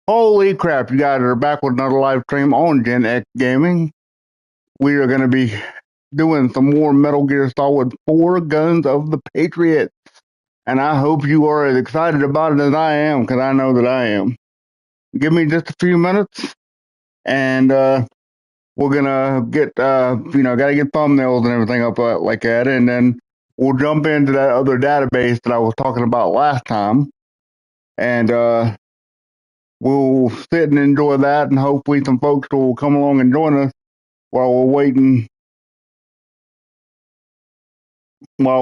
Holy crap, you guys are back with another live stream on Gen X Gaming. We are going to be doing some more Metal Gear Solid 4 Guns of the Patriots. And I hope you are as excited about it as I am, because I know that I am. Give me just a few minutes, and we're going to get, got to get thumbnails and everything up like that, and then we'll jump into that other database that I was talking about last time. And we'll sit and enjoy that, and hopefully some folks will come along and join us while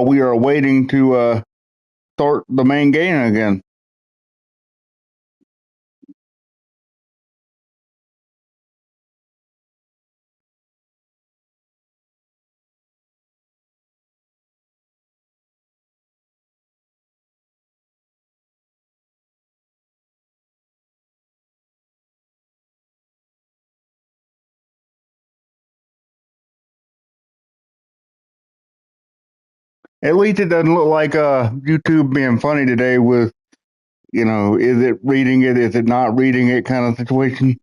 we are waiting to start the main game again. At least it doesn't look like YouTube being funny today with, is it reading it, is it not reading it kind of situation.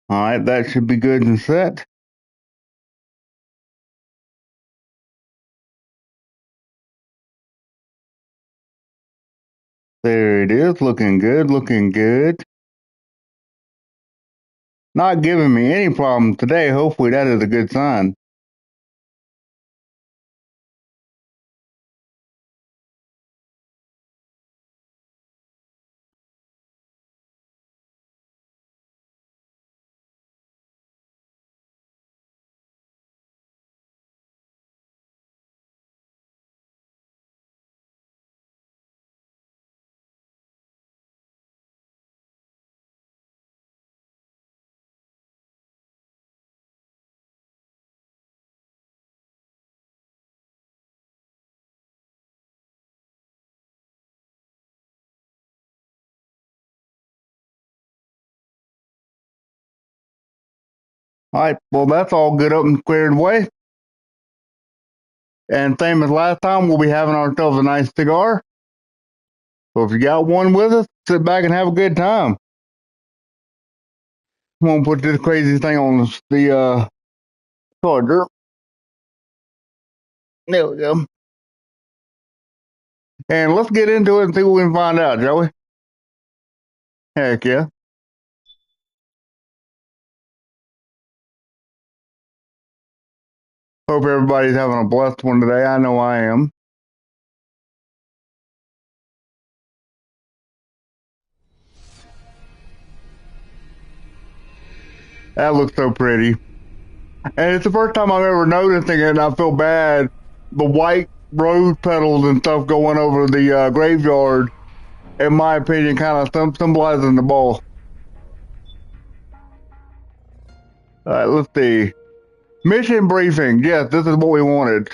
All right, that should be good and set. There it is, looking good, looking good. Not giving me any problems today. Hopefully that is a good sign. All right, well, that's all good up and squared away. And same as last time, we'll be having ourselves a nice cigar. So if you got one with us, sit back and have a good time. I'm gonna put this crazy thing on the charger. There we go. And let's get into it and see what we can find out, shall we? Heck yeah. Hope everybody's having a blessed one today. I know I am. That looks so pretty. And it's the first time I'm ever noticing it, and I feel bad. The white rose petals and stuff going over the graveyard, in my opinion, kind of symbolizing the ball. All right, let's see. Mission briefing. Yes, this is what we wanted.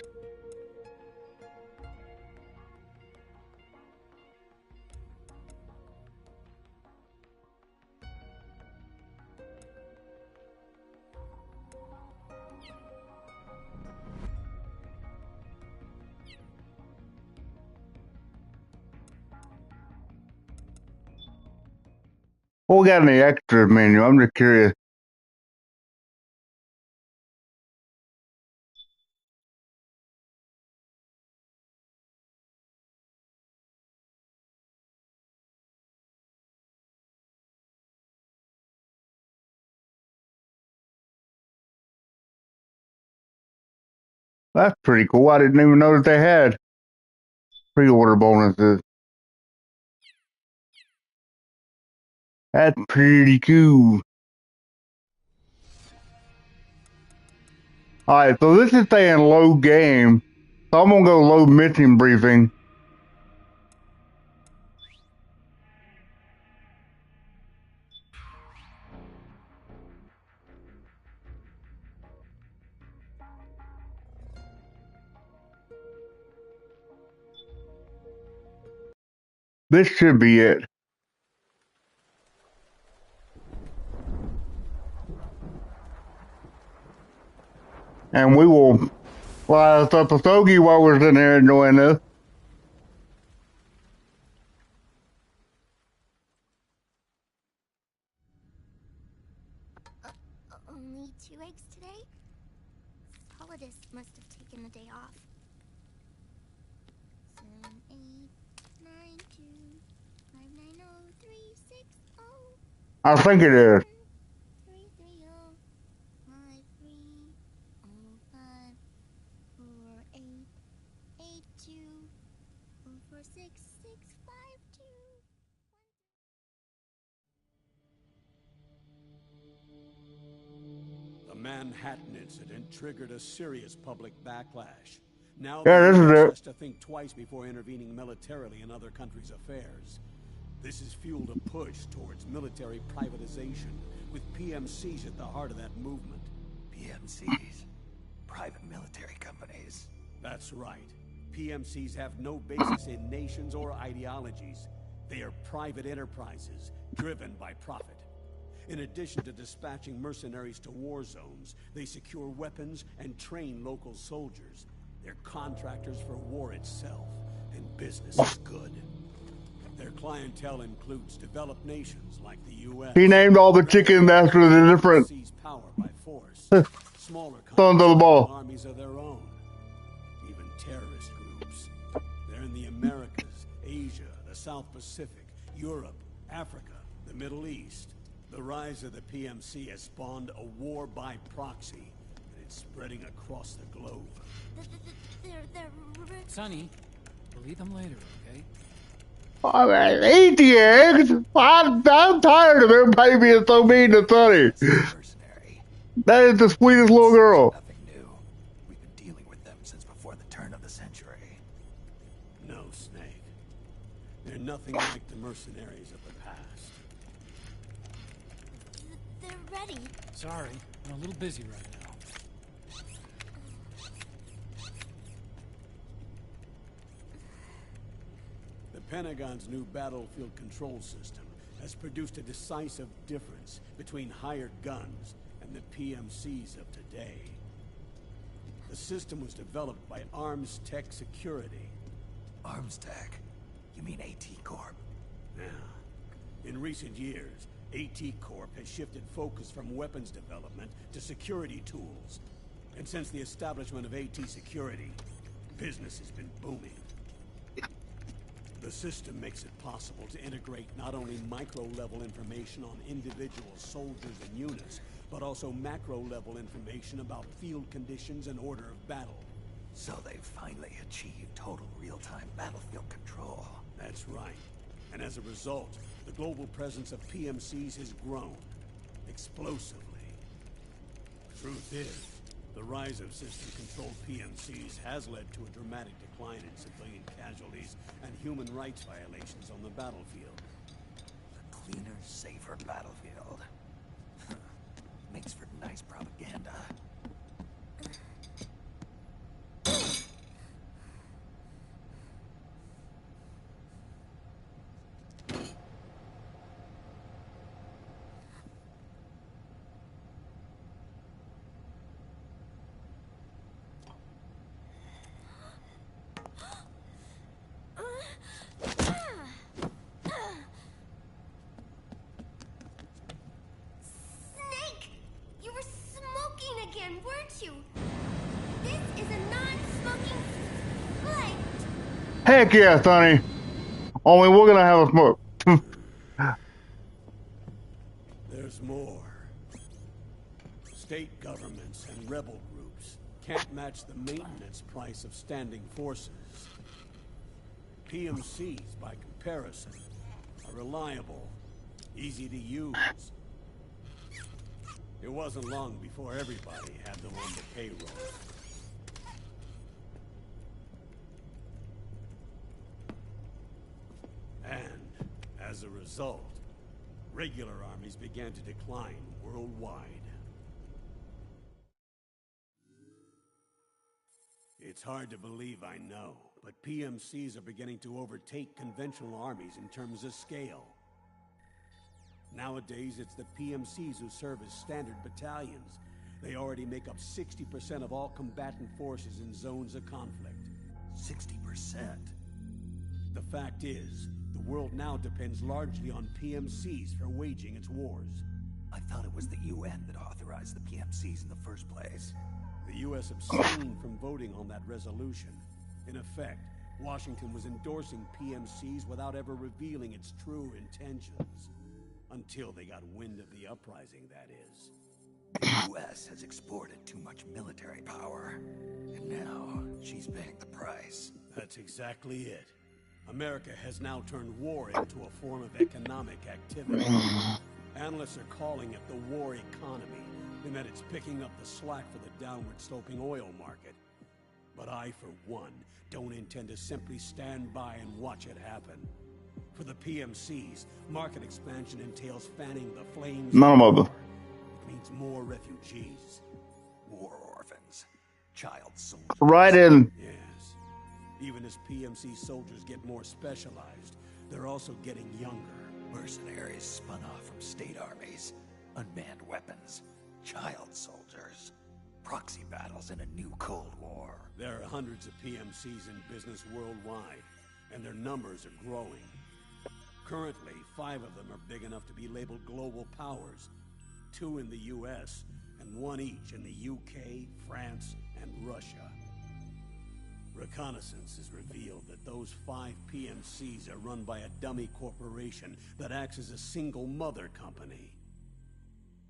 What we got in the extras menu? I'm just curious. That's pretty cool. I didn't even know that they had pre-order bonuses. That's pretty cool. All right, so this is saying low game. So I'm gonna go low mission briefing. This should be it. And we will fly us up a stogie while we're sitting here enjoying this. Only 2 eggs today? Holidays must have taken the day off. 7, 8, 9, 2, 5, 9, 0, 3, 6, 0. I think it is. 3, 3, 0, 5, 3, 0, 5, 4, 8, 8, 2, 0, 4, 6, 6, 5, 2. The Manhattan incident triggered a serious public backlash. Now Yeah, the this is US it. has to think twice before intervening militarily in other countries' affairs. This has fueled a push towards military privatization, with PMCs at the heart of that movement. PMCs? Private military companies? That's right. PMCs have no basis in nations or ideologies. They are private enterprises, driven by profit. In addition to dispatching mercenaries to war zones, they secure weapons and train local soldiers. They're contractors for war itself, and business is good. Their clientele includes developed nations like the U.S. He named all the chickens after the different seize power by force. Smaller sons countries of the ball. armies of their own. Even terrorist groups. They're in the Americas, Asia, the South Pacific, Europe, Africa, the Middle East. The rise of the PMC has spawned a war by proxy, and it's spreading across the globe. They're Sonny, we'll eat them later, okay? Eat the eggs. I'm tired of everybody being so mean to Sonny. This is a mercenary. That is the sweetest little girl. Nothing new. We've been dealing with them since before the turn of the century. No, Snake. They're nothing like the mercenaries of the past. They're ready. Sorry, I'm a little busy right now. The Pentagon's new battlefield control system has produced a decisive difference between hired guns and the PMCs of today. The system was developed by Arms Tech Security. Arms Tech? You mean AT Corp? Yeah. In recent years, AT Corp has shifted focus from weapons development to security tools. And since the establishment of AT Security, business has been booming. The system makes it possible to integrate not only micro-level information on individual soldiers and units, but also macro-level information about field conditions and order of battle. So they've finally achieved total real-time battlefield control. That's right. And as a result, the global presence of PMCs has grown explosively. Truth is, the rise of system-controlled PMCs has led to a dramatic decline in civilian casualties and human rights violations on the battlefield. A cleaner, safer battlefield. Makes for nice propaganda. Snake! You were smoking again, weren't you? This is a non-smoking flight. Heck yeah, Sonny. Only we're gonna have a smoke. There's more. State governments and rebel groups can't match the maintenance price of standing forces. PMCs, by comparison, are reliable, easy to use. It wasn't long before everybody had them on the payroll. And, as a result, regular armies began to decline worldwide. It's hard to believe, I know. But PMCs are beginning to overtake conventional armies in terms of scale. Nowadays, it's the PMCs who serve as standard battalions. They already make up 60% of all combatant forces in zones of conflict. 60%? The fact is, the world now depends largely on PMCs for waging its wars. I thought it was the UN that authorized the PMCs in the first place. The US abstained from voting on that resolution. In effect, Washington was endorsing PMCs without ever revealing its true intentions. Until they got wind of the uprising, that is. The US has exported too much military power, and now she's paying the price. That's exactly it. America has now turned war into a form of economic activity. Analysts are calling it the war economy, in that it's picking up the slack for the downward-sloping oil market. But I, for one, don't intend to simply stand by and watch it happen. For the PMCs, market expansion entails fanning the flames None of of war. them. It means more refugees. War orphans. Child soldiers. Right in. Yes. Even as PMC soldiers get more specialized, they're also getting younger. Mercenaries spun off from state armies. Unmanned weapons. Child soldiers. Proxy battles in a new Cold War. There are hundreds of PMCs in business worldwide, and their numbers are growing. Currently, 5 of them are big enough to be labeled global powers. 2 in the US, and 1 each in the UK, France, and Russia. Reconnaissance has revealed that those 5 PMCs are run by a dummy corporation that acts as a single mother company.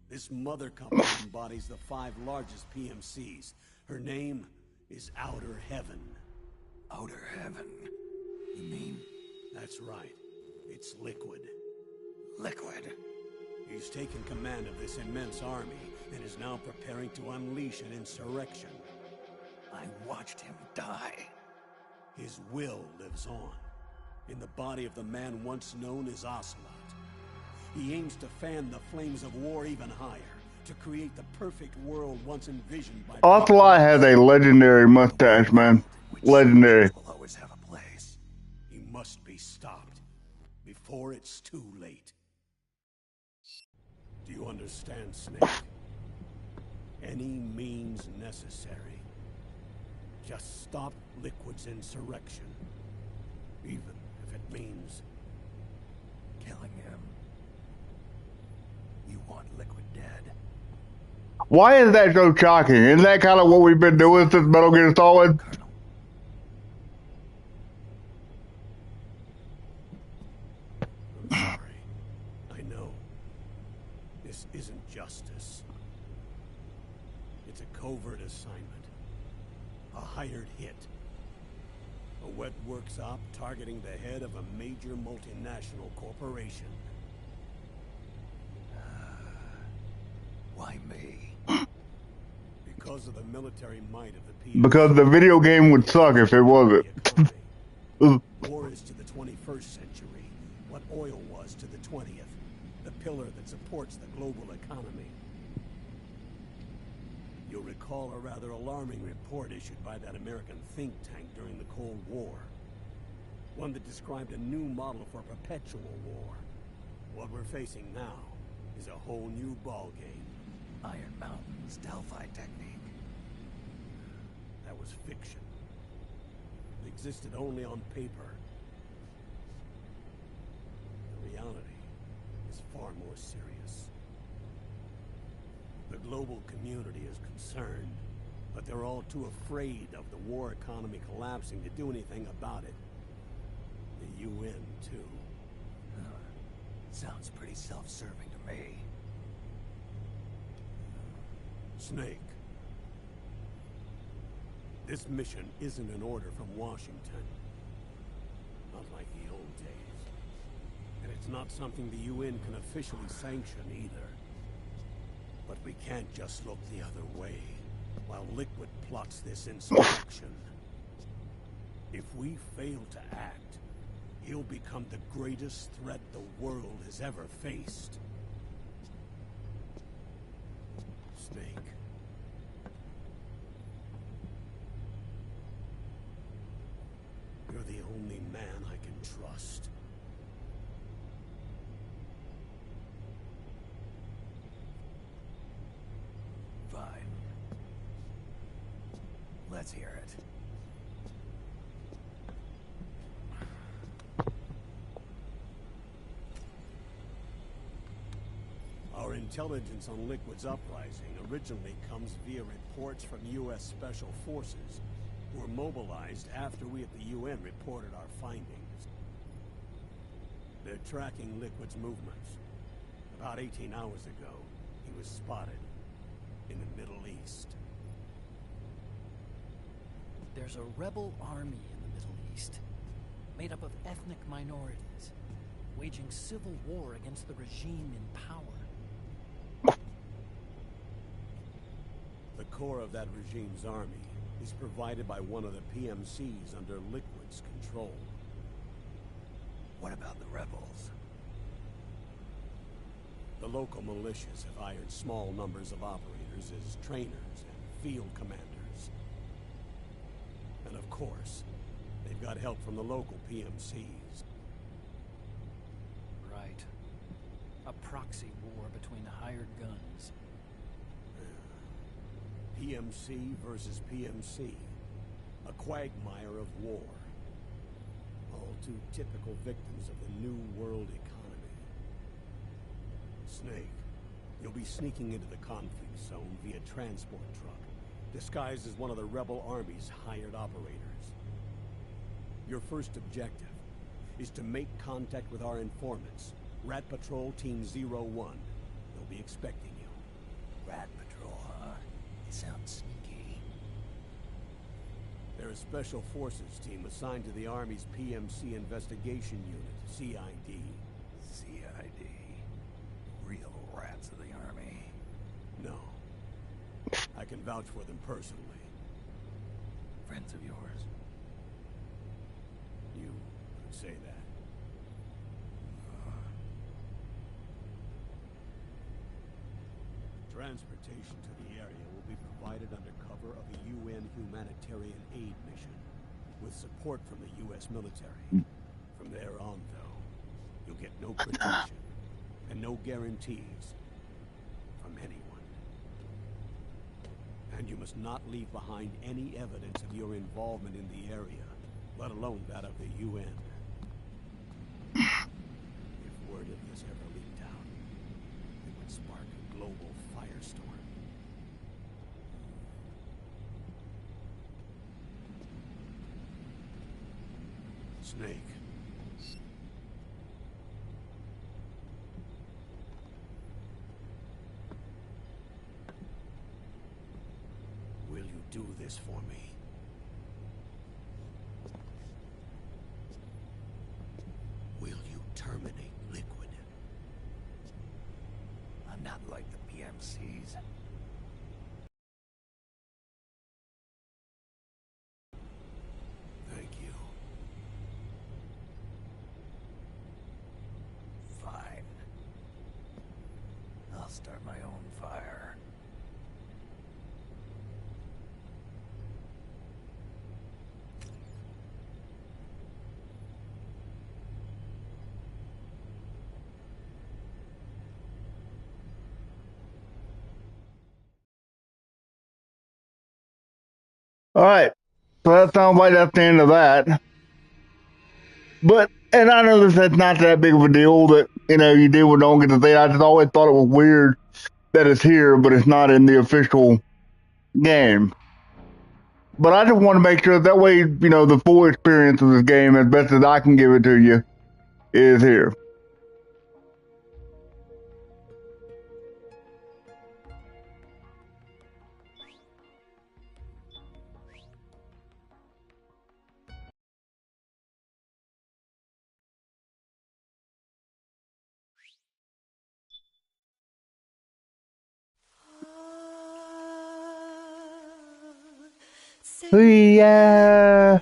This mother company embodies the 5 largest PMCs. Her name is Outer Heaven. Outer Heaven? You mean? That's right. It's Liquid. Liquid? He's taken command of this immense army and is now preparing to unleash an insurrection. I watched him die. His will lives on, in the body of the man once known as Ocelot. He aims to fan the flames of war even higher, to create the perfect world once envisioned by... Ocelot has a legendary mustache, man. Legendary. Will always have a place. He must be stopped, before it's too late. Do you understand, Snake? Any means necessary. Just stop Liquid's insurrection. Even if it means... killing him. You want Liquid dead? Why is that so shocking? Isn't that kind of what we've been doing since Metal Gear Solid? Colonel. I'm sorry. I know. This isn't justice. It's a covert assignment. A hired hit. A wet works op targeting the head of a major multinational corporation. Why me? Because of the military might of the PMC. Because the video game would suck if it wasn't. War is to the 21st century what oil was to the 20th. The pillar that supports the global economy. You'll recall a rather alarming report issued by that American think tank during the Cold War. One that described a new model for perpetual war. What we're facing now is a whole new ballgame. Iron Mountain's Delphi technique. That was fiction. It existed only on paper. The reality is far more serious. The global community is concerned, but they're all too afraid of the war economy collapsing to do anything about it. The UN, too. Sounds pretty self-serving to me. Snake. This mission isn't an order from Washington. Not like the old days. And it's not something the UN can officially sanction either. But we can't just look the other way while Liquid plots this insurrection. If we fail to act, he'll become the greatest threat the world has ever faced. Snake. trust. Fine. Let's hear it. Our intelligence on Liquid's uprising originally comes via reports from U.S. Special Forces, who were mobilized after we at the UN reported our findings. They're tracking Liquid's movements. About 18 hours ago, he was spotted in the Middle East. There's a rebel army in the Middle East, made up of ethnic minorities, waging civil war against the regime in power. The core of that regime's army is provided by one of the PMCs under Liquid's control. What about the rebels? The local militias have hired small numbers of operators as trainers and field commanders. And of course, they've got help from the local PMCs. Right. A proxy war between hired guns. PMC versus PMC. A quagmire of war. All too typical victims of the New World economy. Snake, you'll be sneaking into the conflict zone via transport truck, disguised as one of the rebel army's hired operators. Your first objective is to make contact with our informants, Rat Patrol Team 01. They'll be expecting you. Rat Patrol, huh? It sounds sneaky. They're a special forces team assigned to the Army's PMC Investigation Unit, CID. CID. Real rats of the Army. No. I can vouch for them personally. Friends of yours? You could say that. Transportation to the area will be provided under cover of a UN humanitarian aid mission, with support from the U.S. military. From there on, though, you'll get no protection and no guarantees from anyone. And you must not leave behind any evidence of your involvement in the area, let alone that of the UN. If word of this ever leaked out, it would spark a global firestorm. Snake. Will you do this for me? Will you terminate Liquid? I'm not like the PMCs. Thank you. Fine. I'll start my own fire. All right. So that sounds like that's the end of that. But, and I know that's not that big of a deal that, you do or don't get to say. I just always thought it was weird that it's here, but it's not in the official game. But I just want to make sure that way, the full experience of this game, as best as I can give it to you, is here. Yeah.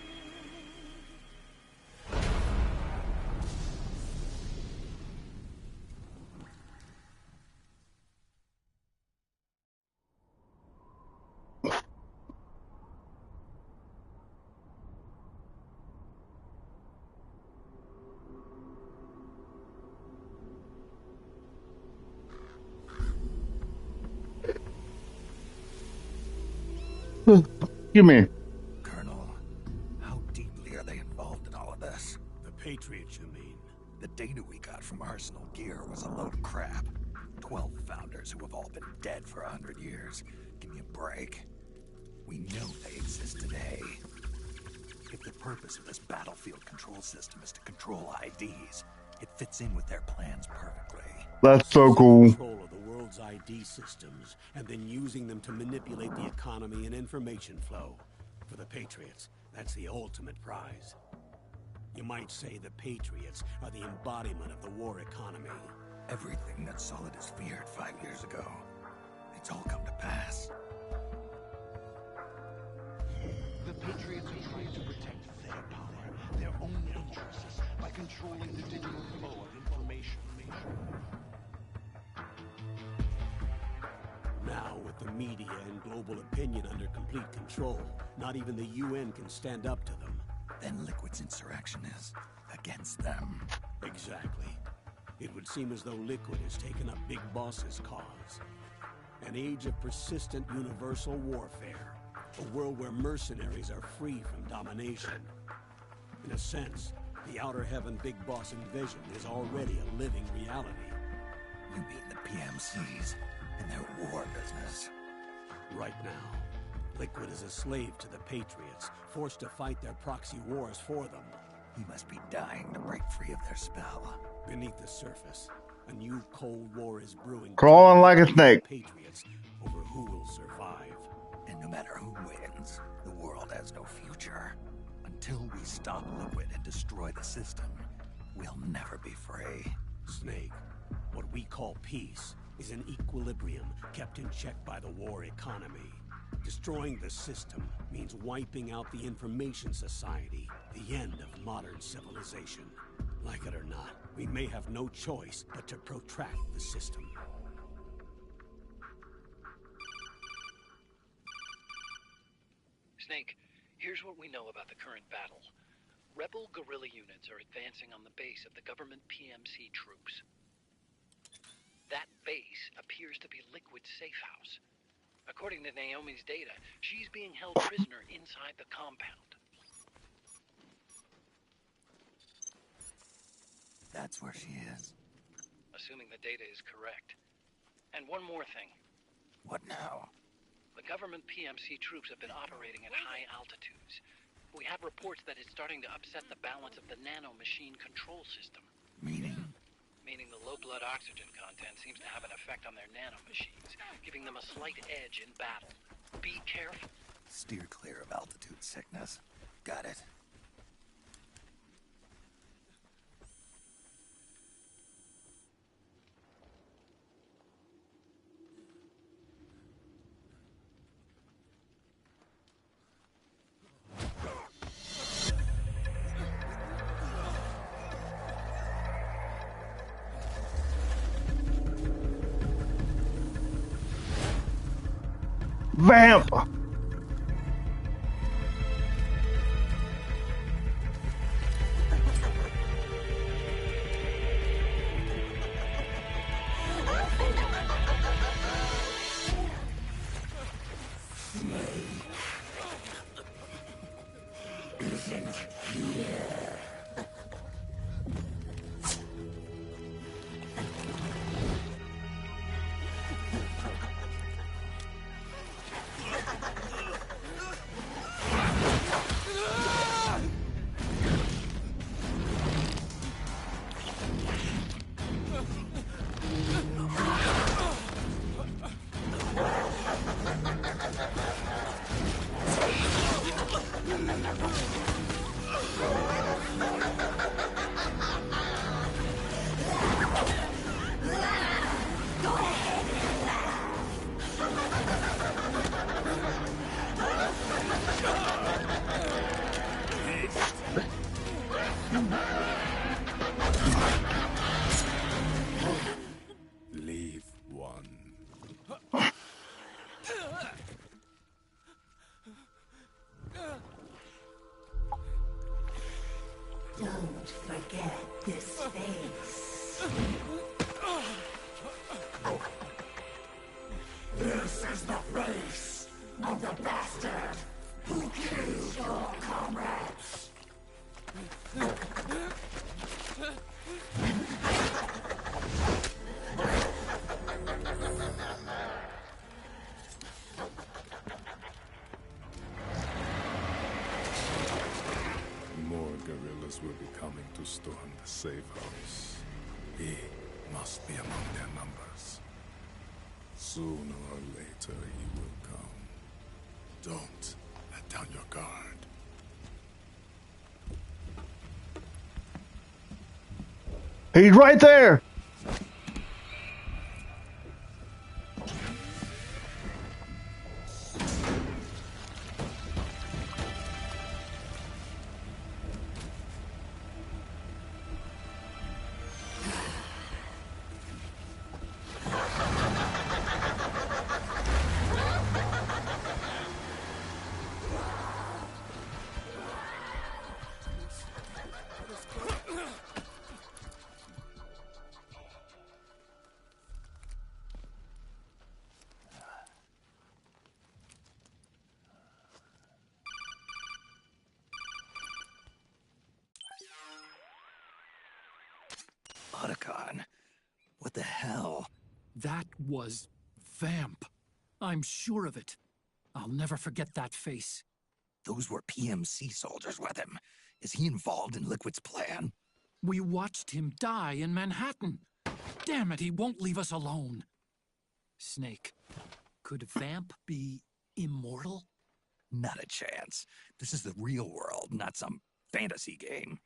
Excuse me. Colonel, how deeply are they involved in all of this? The Patriots, you mean? The data we got from Arsenal Gear was a load of crap. 12 founders who have all been dead for 100 years. Give me a break. We know they exist today. If the purpose of this battlefield control system is to control IDs, it fits in with their plans perfectly. That's so Seizing cool. control of the world's ID systems and then using them to manipulate the economy and information flow. For the Patriots, that's the ultimate prize. You might say the Patriots are the embodiment of the war economy. Everything that Solid has feared 5 years ago, it's all come to pass. The Patriots are trying to protect their power, their own interests, by controlling the digital flow of information. Now, with the media and global opinion under complete control, not even the UN can stand up to them. Then Liquid's insurrection is against them. Exactly. It would seem as though Liquid has taken up Big Boss's cause. An age of persistent universal warfare. A world where mercenaries are free from domination. In a sense, the Outer Heaven Big Boss envision is already a living reality. You mean the PMCs and their war business? Right now, Liquid is a slave to the Patriots, forced to fight their proxy wars for them. He must be dying to break free of their spell. Beneath the surface, a new Cold War is brewing. Crawling like a snake. Patriots over who will survive. And no matter who wins, the world has no future. Until we stop Liquid and destroy the system, we'll never be free. Snake, what we call peace is an equilibrium kept in check by the war economy. Destroying the system means wiping out the information society, the end of modern civilization. Like it or not, we may have no choice but to protract the system. Snake, here's what we know about the current battle. Rebel guerrilla units are advancing on the base of the government PMC troops. That base appears to be Liquid's safe house. According to Naomi's data, she's being held prisoner inside the compound. That's where she is. Assuming the data is correct. And one more thing. What now? The government PMC troops have been operating at high altitudes. We have reports that it's starting to upset the balance of the nano-machine control system. Meaning? Meaning the low blood oxygen content seems to have an effect on their nano-machines, giving them a slight edge in battle. Be careful. Steer clear of altitude sickness. Got it. Vamp! Leave one. Don't forget this face. This is the face of the bastard. bastard! Who kills your comrades? More guerrillas will be coming to storm the safe house. He must be among their numbers. Sooner or later he will come. Don't let down your guard. He's right there. Otacon, what the hell? That was Vamp. I'm sure of it. I'll never forget that face. Those were PMC soldiers with him. Is he involved in Liquid's plan? We watched him die in Manhattan. Damn it, he won't leave us alone. Snake, could Vamp be immortal? Not a chance. This is the real world, not some fantasy game.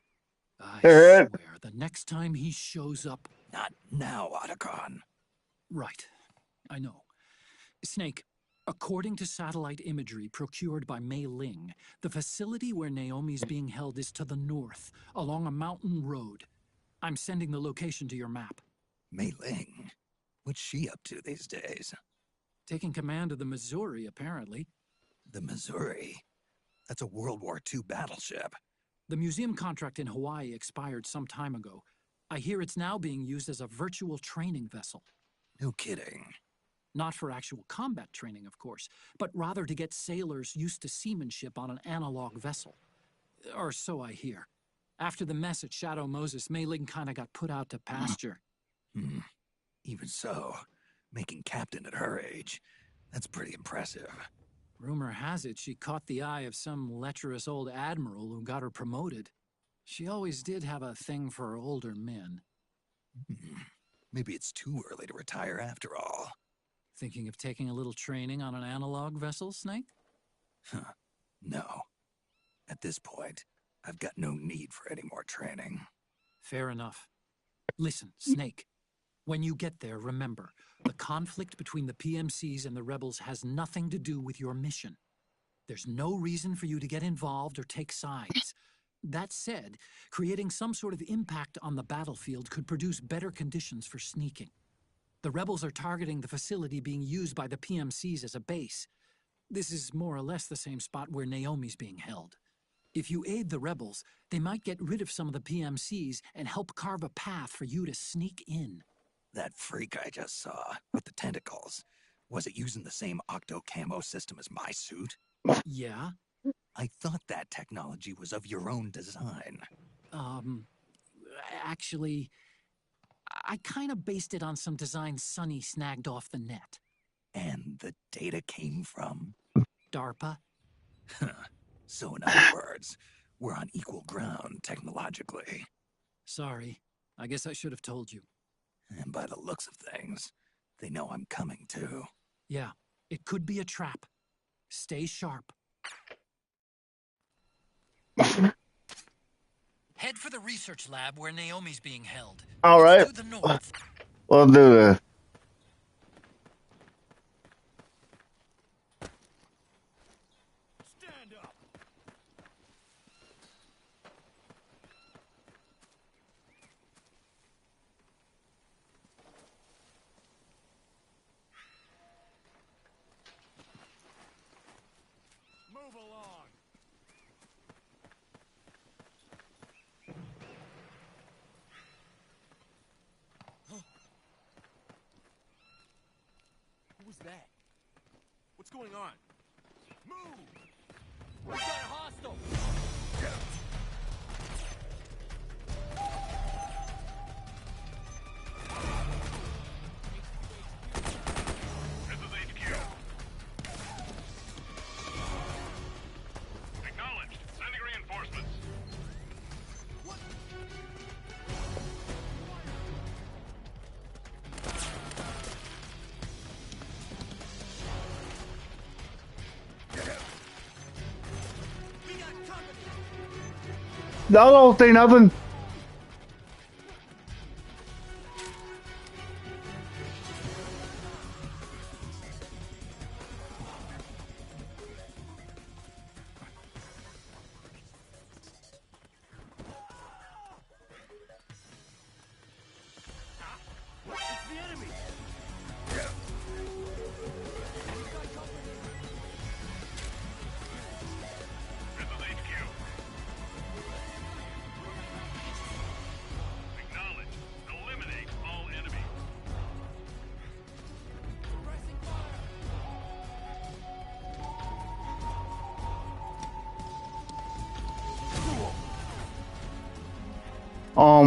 I Alright. swear, the next time he shows up... Not now, Otacon. Right, I know. Snake, according to satellite imagery procured by Mei Ling, the facility where Naomi's being held is to the north, along a mountain road. I'm sending the location to your map. Mei Ling? What's she up to these days? Taking command of the Missouri, apparently. The Missouri? That's a World War II battleship. The museum contract in Hawaii expired some time ago. I hear it's now being used as a virtual training vessel. No kidding. Not for actual combat training, of course, but rather to get sailors used to seamanship on an analog vessel. Or so I hear. After the mess at Shadow Moses, Mei Ling kinda got put out to pasture. Even so, making captain at her age, that's pretty impressive. Rumor has it she caught the eye of some lecherous old admiral who got her promoted. She always did have a thing for older men. Maybe it's too early to retire after all. Thinking of taking a little training on an analog vessel, Snake? No. At this point, I've got no need for any more training. Fair enough. Listen, Snake. When you get there, remember, the conflict between the PMCs and the rebels has nothing to do with your mission. There's no reason for you to get involved or take sides. That said, creating some sort of impact on the battlefield could produce better conditions for sneaking. The rebels are targeting the facility being used by the PMCs as a base. This is more or less the same spot where Naomi's being held. If you aid the rebels, they might get rid of some of the PMCs and help carve a path for you to sneak in. That freak I just saw, with the tentacles, was it using the same octo-camo system as my suit? Yeah? I thought that technology was of your own design. Actually, I kinda based it on some design Sonny snagged off the net. And the data came from? DARPA? So in other words, we're on equal ground technologically. Sorry, I guess I should have told you. And by the looks of things, they know I'm coming too. Yeah, it could be a trap. Stay sharp. Head for the research lab where Naomi's being held. All It's right. to the north. We'll do this. Stand up! Move along! Who was that? What's going on? Move! Y'all don't say nothing.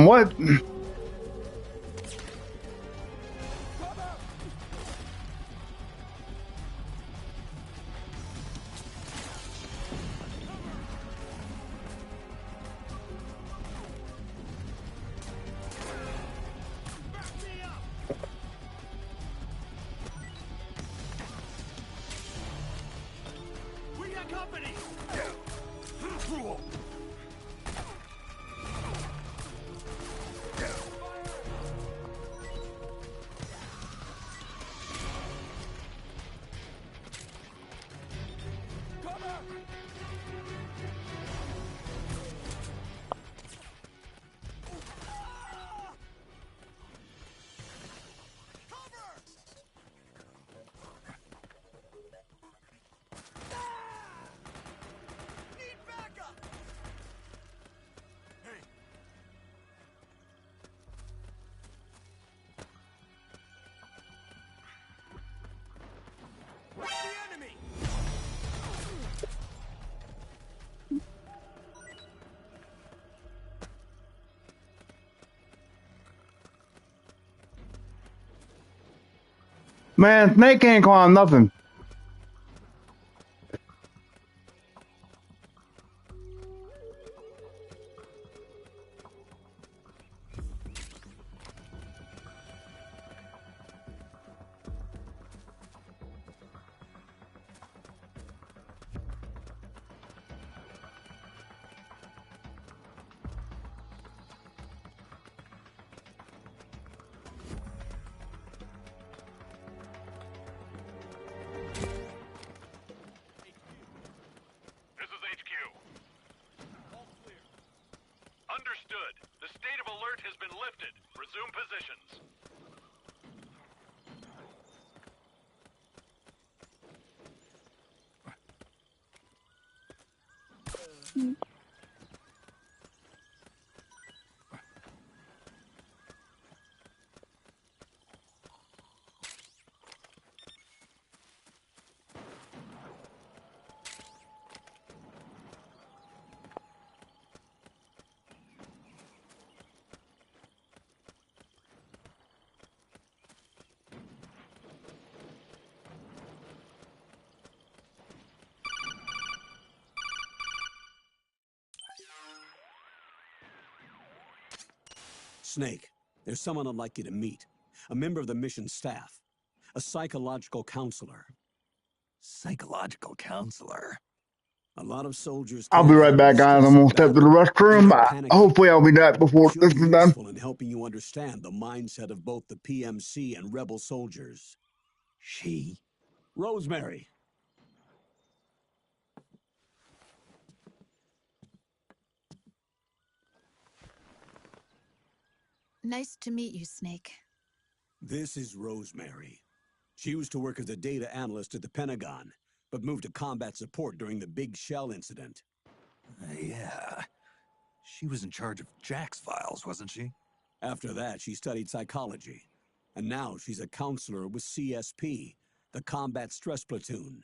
What? We got company! Man, Snake can't climb nothing. This is HQ. Understood. The state of alert has been lifted. Resume positions. Snake, there's someone I'd like you to meet. A member of the mission staff. A psychological counselor. Psychological counselor? A lot of soldiers I'll can't be right handle the back, guys. stress I'm of gonna step to the battle. restroom. Things panicky. Hopefully, I'll be back before Should this be is done. useful in helping you understand the mindset of both the PMC and rebel soldiers. She? Rosemary. Nice to meet you, Snake. This is Rosemary. She used to work as a data analyst at the Pentagon, but moved to combat support during the Big Shell incident. Yeah. She was in charge of Jack's files, wasn't she? After that, she studied psychology. And now she's a counselor with CSP, the Combat Stress Platoon.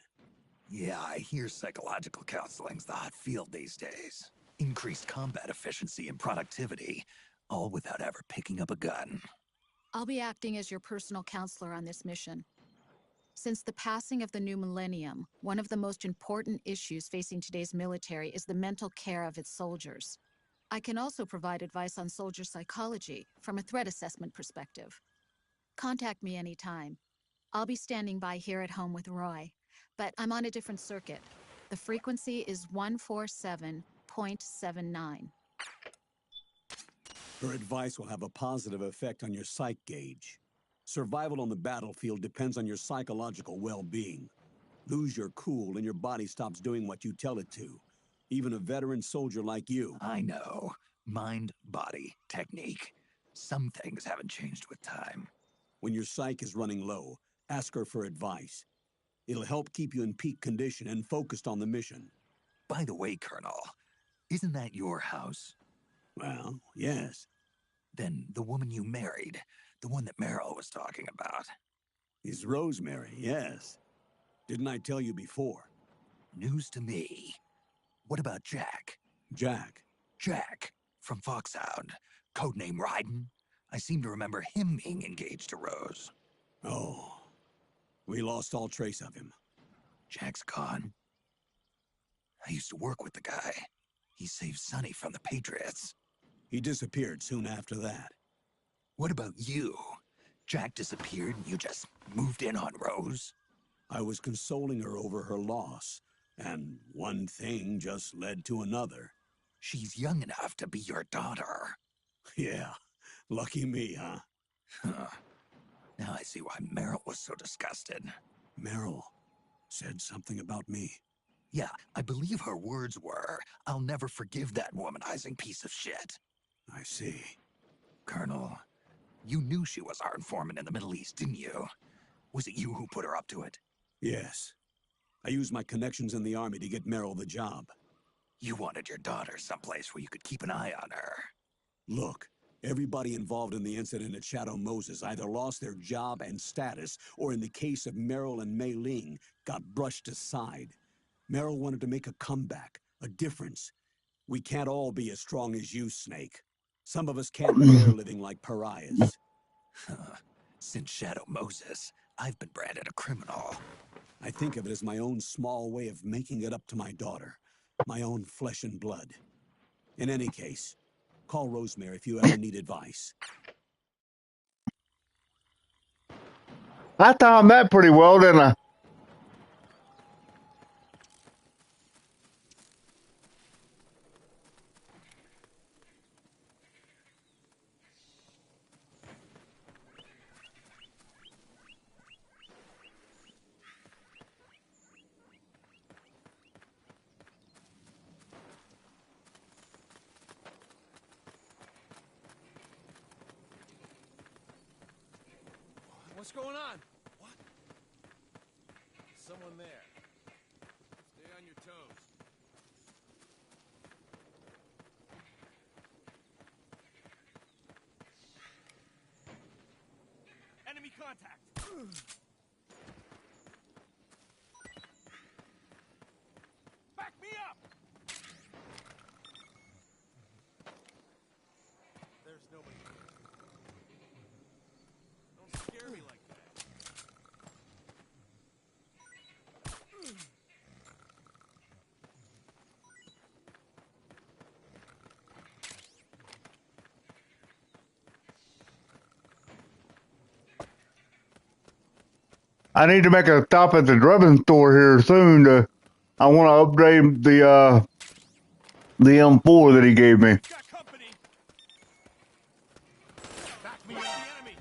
Yeah, I hear psychological counseling's the hot field these days. Increased combat efficiency and productivity, all without ever picking up a gun. I'll be acting as your personal counselor on this mission. Since the passing of the new millennium, one of the most important issues facing today's military is the mental care of its soldiers. I can also provide advice on soldier psychology from a threat assessment perspective. Contact me anytime. I'll be standing by here at home with Roy, but I'm on a different circuit. The frequency is 147.79. Her advice will have a positive effect on your psych gauge. Survival on the battlefield depends on your psychological well-being. Lose your cool and your body stops doing what you tell it to. Even a veteran soldier like you. I know. Mind, body, technique. Some things haven't changed with time. When your psyche is running low, ask her for advice. It'll help keep you in peak condition and focused on the mission. By the way, Colonel, isn't that your house? Well, yes. Then the woman you married, the one that Meryl was talking about. Is Rosemary, yes. Didn't I tell you before? News to me. What about Jack? Jack? Jack, from Foxhound. Codename Ryden. I seem to remember him being engaged to Rose. Oh. We lost all trace of him. Jack's gone. I used to work with the guy. He saved Sonny from the Patriots. He disappeared soon after that. What about you? Jack disappeared and you just moved in on Rose? I was consoling her over her loss, and one thing just led to another. She's young enough to be your daughter. Yeah, lucky me, huh? Now I see why Meryl was so disgusted. Meryl said something about me. Yeah, I believe her words were, "I'll never forgive that womanizing piece of shit." I see. Colonel, you knew she was our informant in the Middle East, didn't you? Was it you who put her up to it? Yes. I used my connections in the army to get Meryl the job. You wanted your daughter someplace where you could keep an eye on her. Look, everybody involved in the incident at Shadow Moses either lost their job and status, or in the case of Meryl and Mei Ling, got brushed aside. Meryl wanted to make a comeback, a difference. We can't all be as strong as you, Snake. Some of us can't bear living like pariahs. Since Shadow Moses, I've been branded a criminal. I think of it as my own small way of making it up to my daughter. My own flesh and blood. In any case, call Rosemary if you ever need advice. I timed that pretty well, didn't I? What's going on? What? Someone there. Stay on your toes. Enemy contact! Back me up! There's nobody here. Don't scare me like that. I need to make a stop at the drumming store here soon. I want to upgrade the M4 that he gave me. Got company! Back me up! The enemy!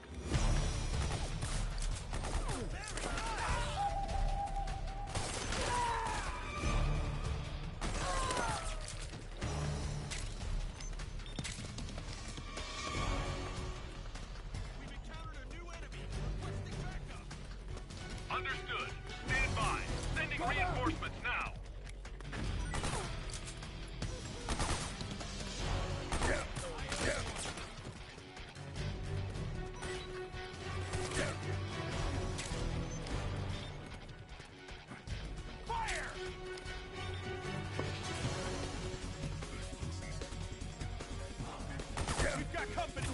We've encountered a new enemy! Requesting backup! Understood. Stand by. Sending reinforcements now. Fire! We've got company!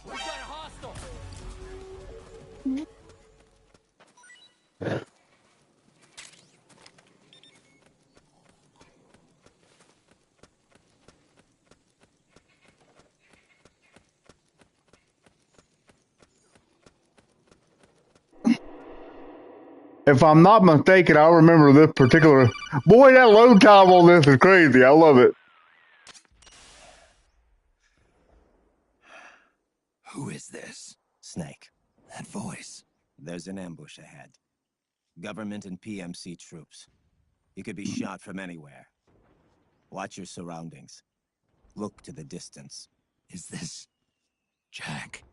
We've got a hostile! If I'm not mistaken, I remember this particular. Boy, that load time on this is crazy. I love it. Who is this? Snake. That voice. There's an ambush ahead. Government and PMC troops. You could be shot from anywhere. Watch your surroundings. Look to the distance. Is this Jack?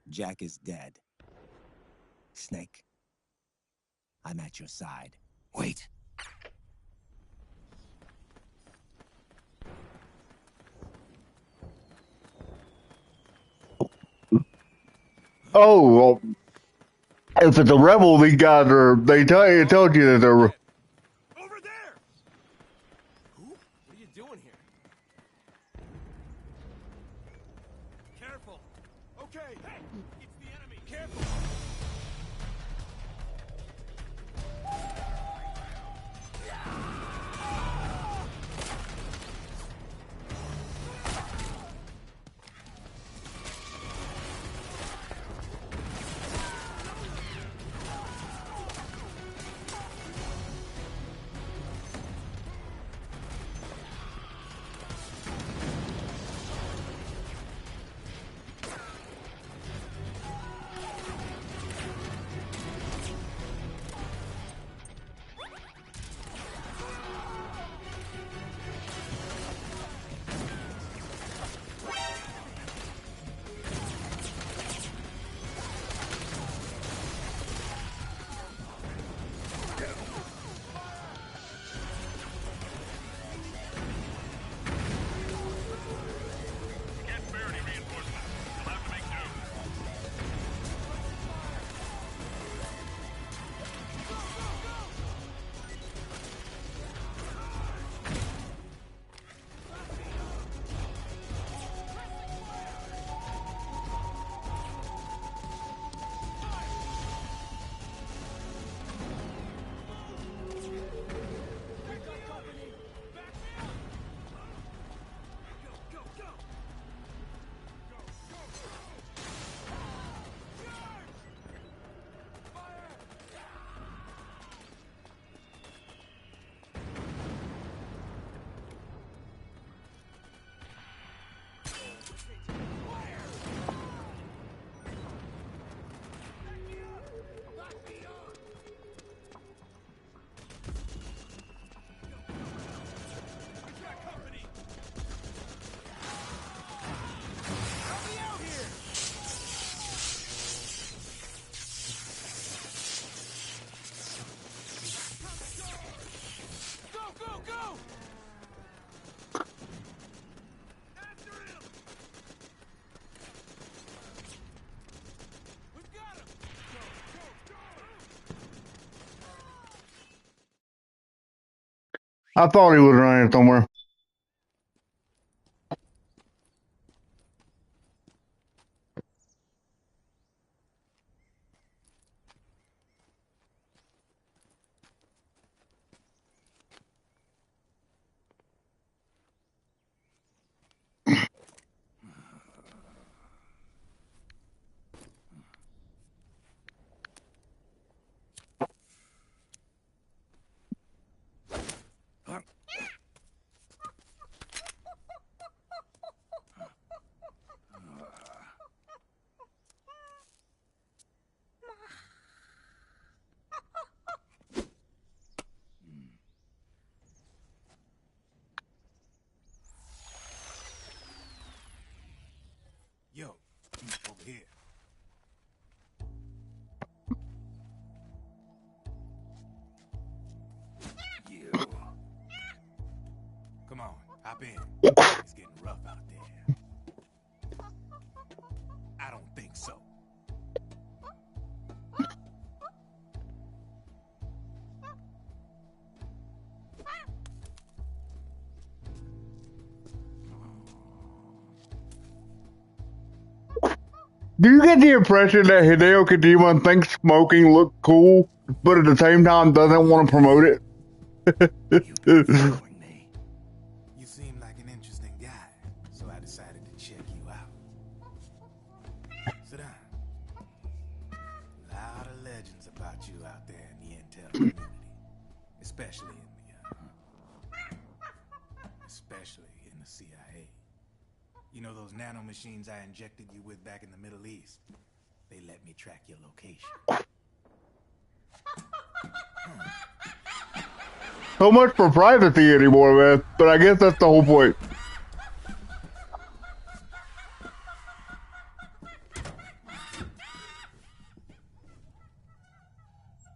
Jack is dead. Snake. I'm at your side. Wait. Oh, well, if it's a rebel, these guys are. It tells you that they're. Over there! Who? What are you doing here? Careful. Okay. Hey, it's the enemy. Careful. I thought he was running somewhere. Yo, over here. You. Come on, hop in. It's getting rough out there. I don't think so. Do you get the impression that Hideo Kojima thinks smoking looks cool, but at the same time doesn't want to promote it? You've been following me. You seem like an interesting guy, so I decided to check you out. Sit down. A lot of legends about you out there in the especially in the CIA. You know those nanomachines I injected you with back in the Middle East? They let me track your location. So much for privacy anymore, man. But I guess that's the whole point.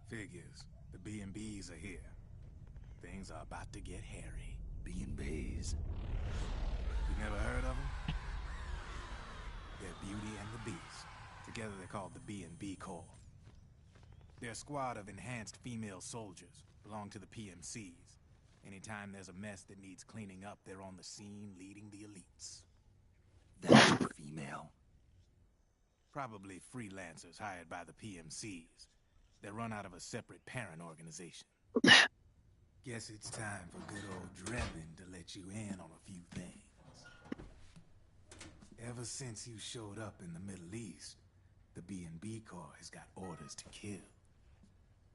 Figures. The B&Bs are here. Things are about to get hairy. B&Bs. You never heard of them? They're Beauty and the Beast. Together they're called the B&B Corps. They're a squad of enhanced female soldiers, belong to the PMCs. Anytime there's a mess that needs cleaning up, they're on the scene leading the elites. That's female. Probably freelancers hired by the PMCs. They're run out of a separate parent organization. Guess it's time for good old Drebin to let you in on a few things. Ever since you showed up in the Middle East, the B&B Corps has got orders to kill.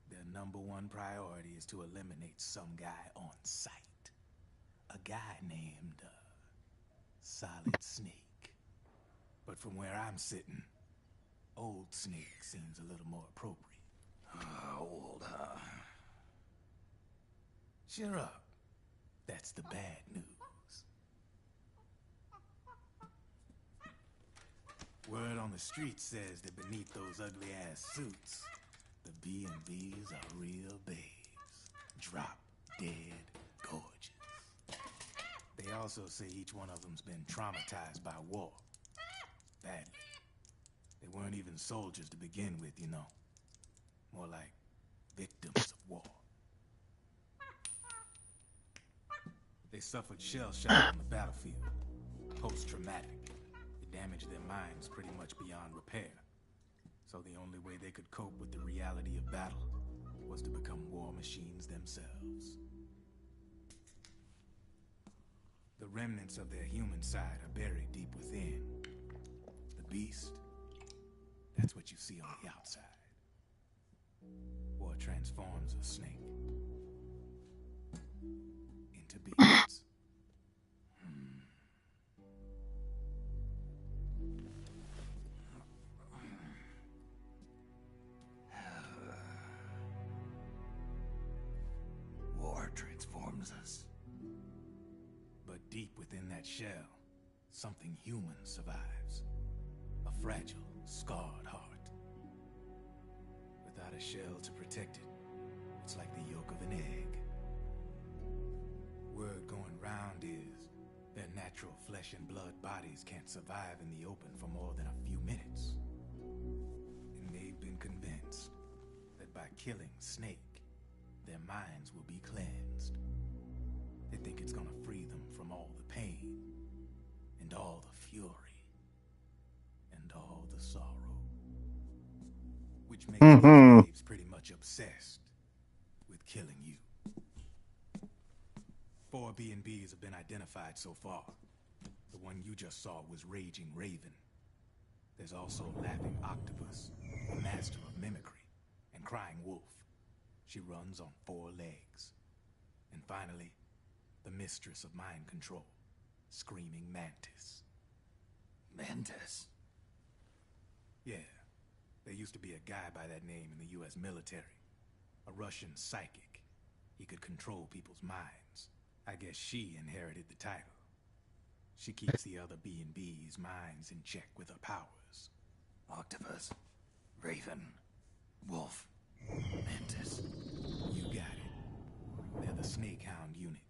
Their #1 priority is to eliminate some guy on sight. A guy named, Solid Snake. But from where I'm sitting, Old Snake seems a little more appropriate. Old, huh? Cheer up. That's the bad news. Word on the street says that beneath those ugly-ass suits, the B&Bs are real babes. Drop dead gorgeous. They also say each one of them's been traumatized by war. Badly. They weren't even soldiers to begin with, you know. More like victims of war. They suffered shell shock on the battlefield. Post-traumatic. It damaged their minds pretty much beyond repair. So the only way they could cope with the reality of battle was to become war machines themselves. The remnants of their human side are buried deep within. The beast, that's what you see on the outside. War transforms a snake into beasts. War transforms us. But deep within that shell, something human survives. A fragile, scarred heart. Without a shell to protect it, it's like the yolk of an egg. Word going round is their natural flesh and blood bodies can't survive in the open for more than a few minutes. And they've been convinced that by killing Snake, their minds will be cleansed. They think it's gonna free them from all the pain, and all the fury, and all the sorrow. Which makes these babes pretty much obsessed with killing you. 4 B&Bs have been identified so far. The one you just saw was Raging Raven. There's also Laughing Octopus, the master of mimicry, and Crying Wolf. She runs on 4 legs. And finally, the mistress of mind control, Screaming Mantis. Mantis? Yeah. There used to be a guy by that name in the US military. A Russian psychic. He could control people's minds. I guess she inherited the title. She keeps the other B&B's minds in check with her powers. Octopus. Raven. Wolf. Mantis. You got it. They're the Snake Hound unit.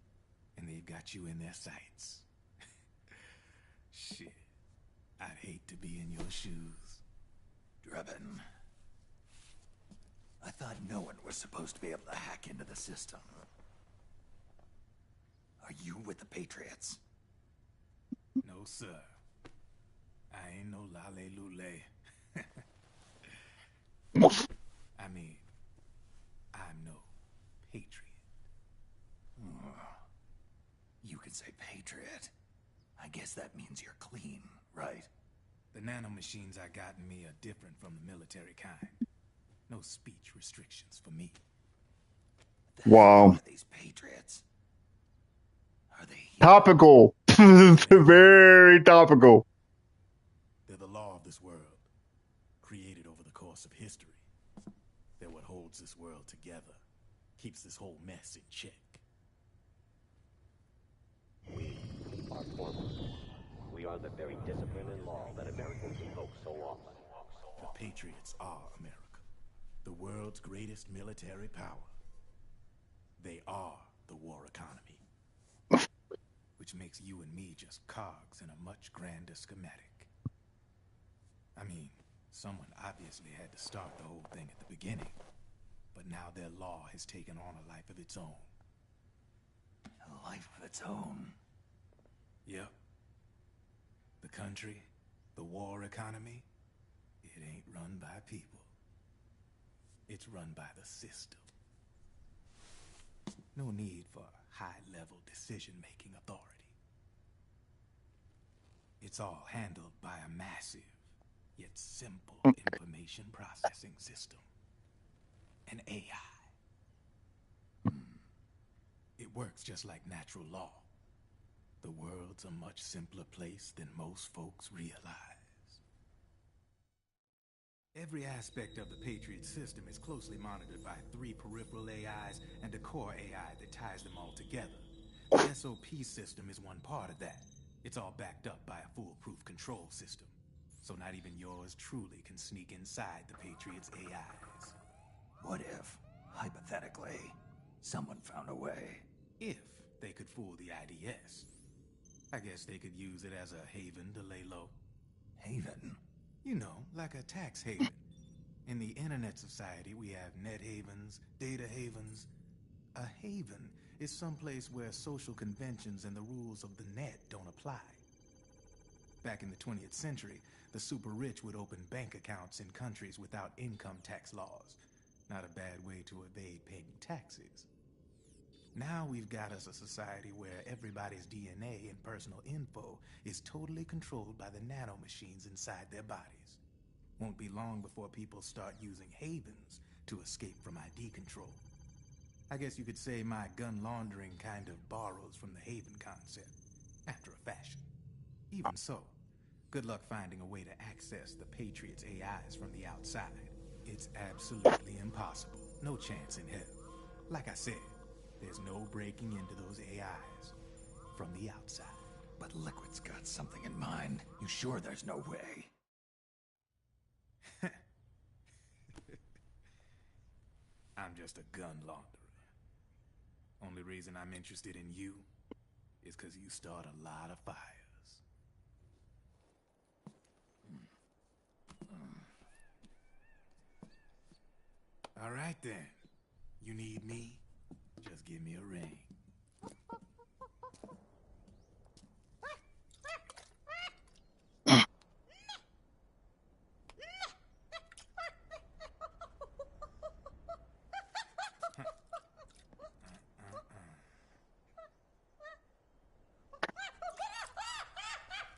And they've got you in their sights. Shit. I'd hate to be in your shoes. Drebin. I thought no one was supposed to be able to hack into the system. Are you with the Patriots? No, sir. I ain't no lale-lule. I mean, I'm no patriot. You could say Patriot. I guess that means you're clean, right? The nanomachines I got in me are different from the military kind. No speech restrictions for me. The hell Wow. are these Patriots? Are they human? Topical. Very topical. They're the law of this world, created over the course of history. They're what holds this world together, keeps this whole mess in check. We are formless. We are the very discipline and law that Americans invoke so often. The Patriots are America, the world's greatest military power. They are the war economy, which makes you and me just cogs in a much grander schematic. I mean, someone obviously had to start the whole thing at the beginning, but now their law has taken on a life of its own. A life of its own? Yep. The country, the war economy, it ain't run by people. It's run by the system. No need for high-level decision-making authority. It's all handled by a massive, yet simple information processing system. An AI. It works just like natural law. The world's a much simpler place than most folks realize. Every aspect of the Patriot system is closely monitored by 3 peripheral AIs and a core AI that ties them all together. The SOP system is one part of that. It's all backed up by a foolproof control system. So not even yours truly can sneak inside the Patriots' AIs. What if, hypothetically, someone found a way? If they could fool the IDS. I guess they could use it as a haven to lay low. Haven? You know, like a tax haven. In the internet society, we have net havens, data havens. A haven is someplace where social conventions and the rules of the net don't apply. Back in the 20th century, the super rich would open bank accounts in countries without income tax laws. Not a bad way to evade paying taxes. Now we've got us a society where everybody's DNA and personal info is totally controlled by the nanomachines inside their bodies. Won't be long before people start using havens to escape from ID control. I guess you could say my gun laundering kind of borrows from the haven concept, after a fashion. Even so, good luck finding a way to access the Patriots' AIs from the outside. It's absolutely impossible. No chance in hell. Like I said, there's no breaking into those AIs from the outside. But Liquid's got something in mind. You sure there's no way? I'm just a gun launderer. Only reason I'm interested in you is because you start a lot of fires. All right then. You need me? Just give me a ring.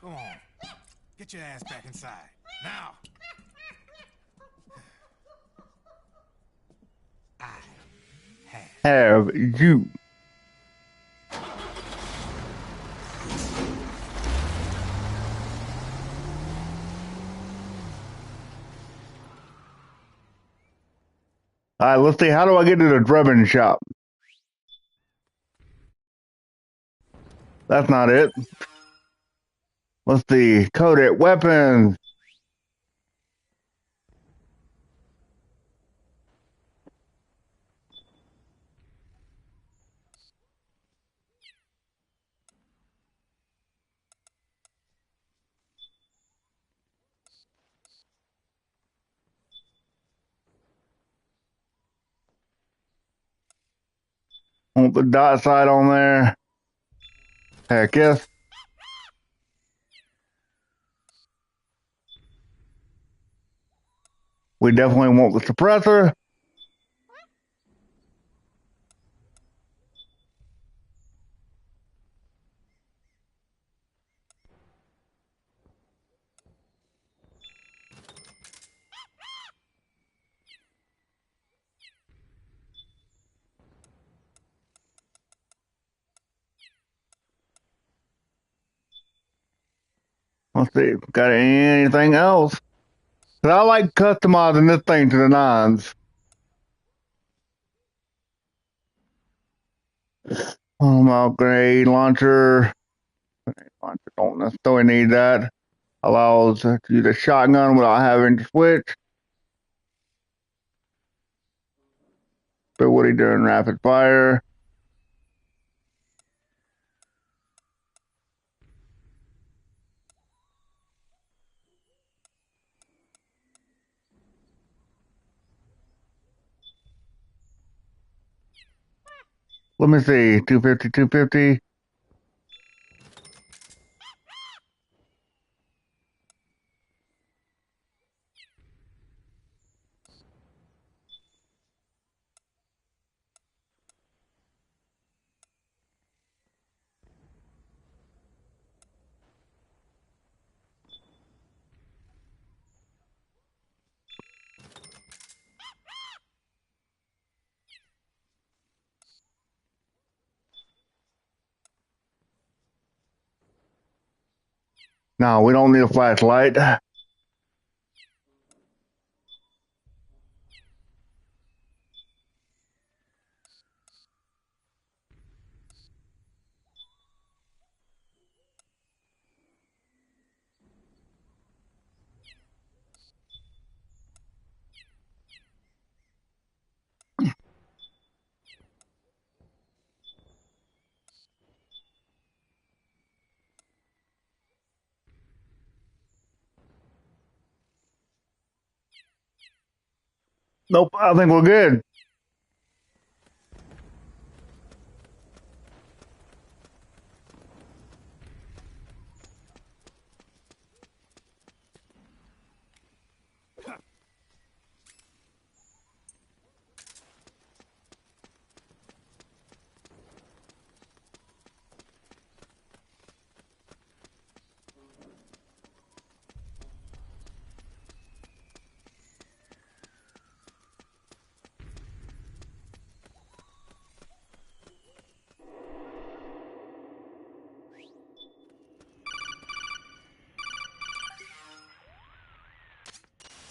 Go on. Get your ass back inside. Now! I Have you. All right, let's see. How do I get to the Drebin shop? That's not it. Let's see. Coded weapons. Want the dot side on there? Heck yes. We definitely want the suppressor. See if we got anything else. 'Cause I like customizing this thing to the nines. Grenade launcher. Don't necessarily need that. Allows to use a shotgun without having to switch. But what are you doing? Rapid fire. Let me see. 250, 250. No, we don't need a flashlight. Nope, I think we're good.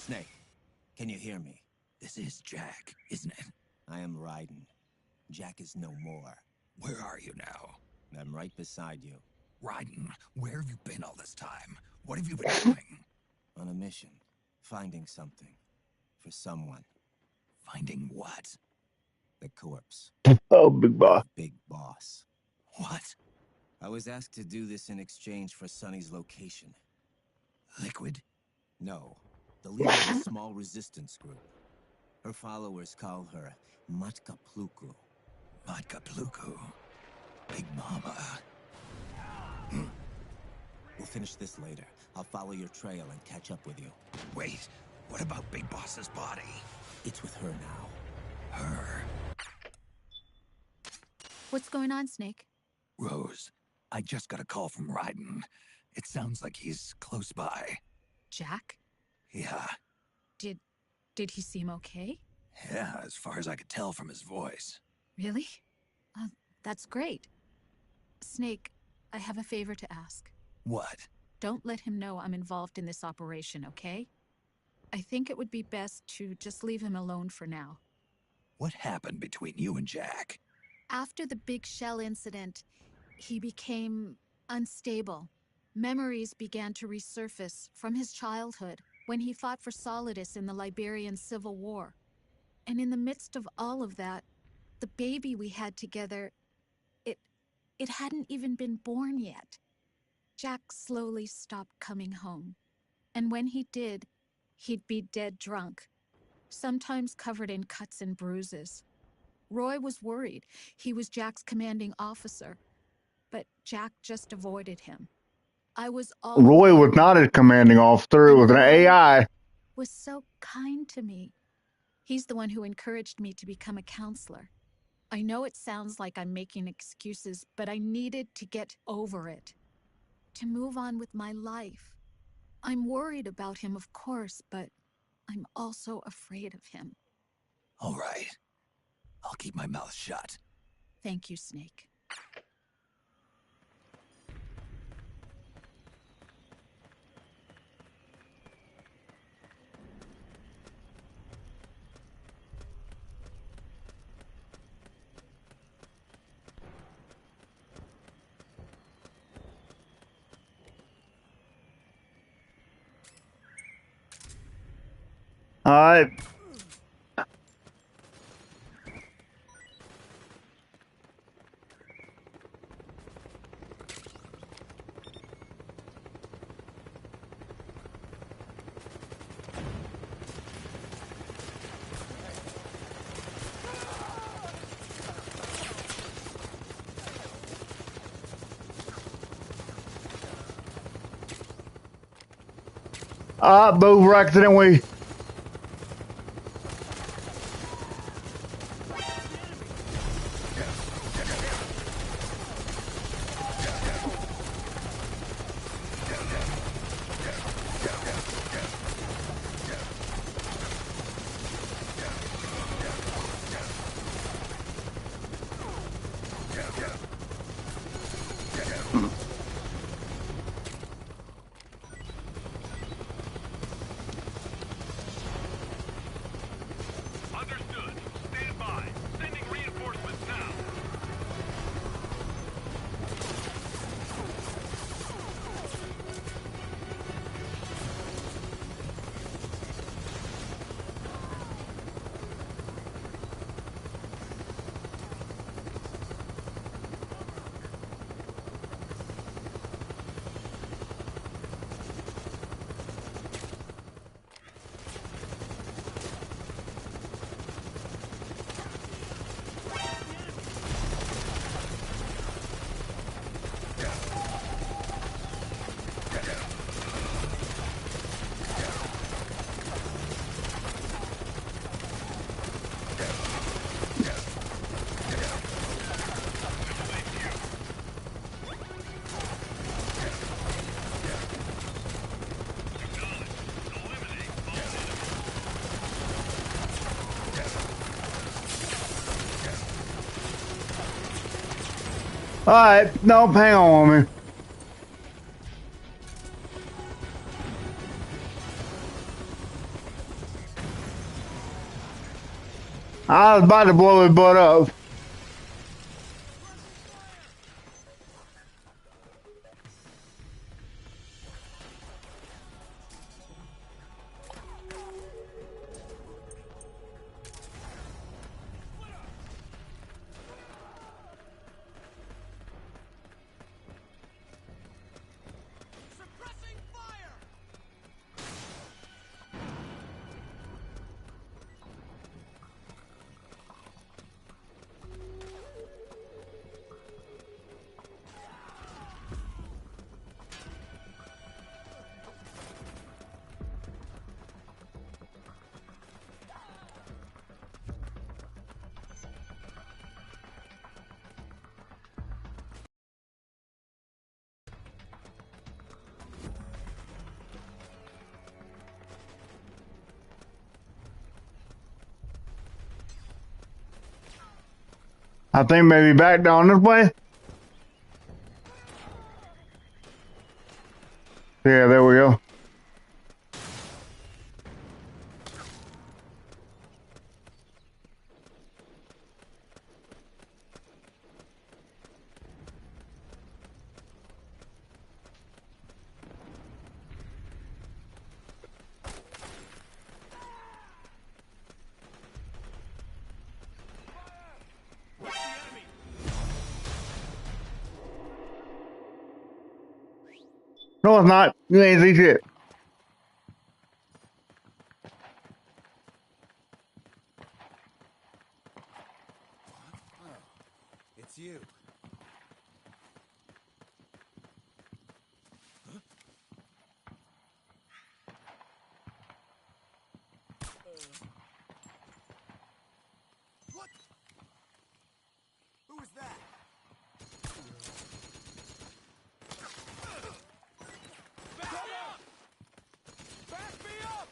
Snake, can you hear me? This is Jack, isn't it? I am Raiden. Jack is no more. Where are you now? I'm right beside you. Raiden, where have you been all this time? What have you been doing? On a mission. Finding something. For someone. Finding what? The corpse. Oh, big boss. Big boss. What? I was asked to do this in exchange for Sonny's location. Liquid? No. The leader of a small resistance group. Her followers call her Matka Pluku. Matka Pluku? Big Mama. We'll finish this later. I'll follow your trail and catch up with you. Wait, what about Big Boss's body? It's with her now. Her? What's going on, Snake? Rose, I just got a call from Raiden. It sounds like he's close by. Jack? Yeah. Did he seem okay? Yeah, as far as I could tell from his voice. Really? That's great. Snake, I have a favor to ask. What? Don't let him know I'm involved in this operation, okay? I think it would be best to just leave him alone for now. What happened between you and Jack? After the Big Shell incident, he became unstable. Memories began to resurface from his childhood when he fought for Solidus in the Liberian Civil War. And in the midst of all of that, the baby we had together, it hadn't even been born yet. Jack slowly stopped coming home. And when he did, he'd be dead drunk, sometimes covered in cuts and bruises. Roy was worried. He was Jack's commanding officer. But Jack just avoided him. I was all Roy alone. was not his commanding officer. It And was an Roy AI. was so kind to me. He's the one who encouraged me to become a counselor. I know it sounds like I'm making excuses, but I needed to get over it. To move on with my life. I'm worried about him, of course, but I'm also afraid of him. All right. I'll keep my mouth shut. Thank you, Snake. All right. Move for accident. We. Understood. Stand by. Sending reinforcements now. All right. No, hang on me. I was about to blow his butt up. I think maybe back down this way. Yeah, there we go. No, it's not. You ain't see shit. It's you. What? Who was that? Back me up! Back me up!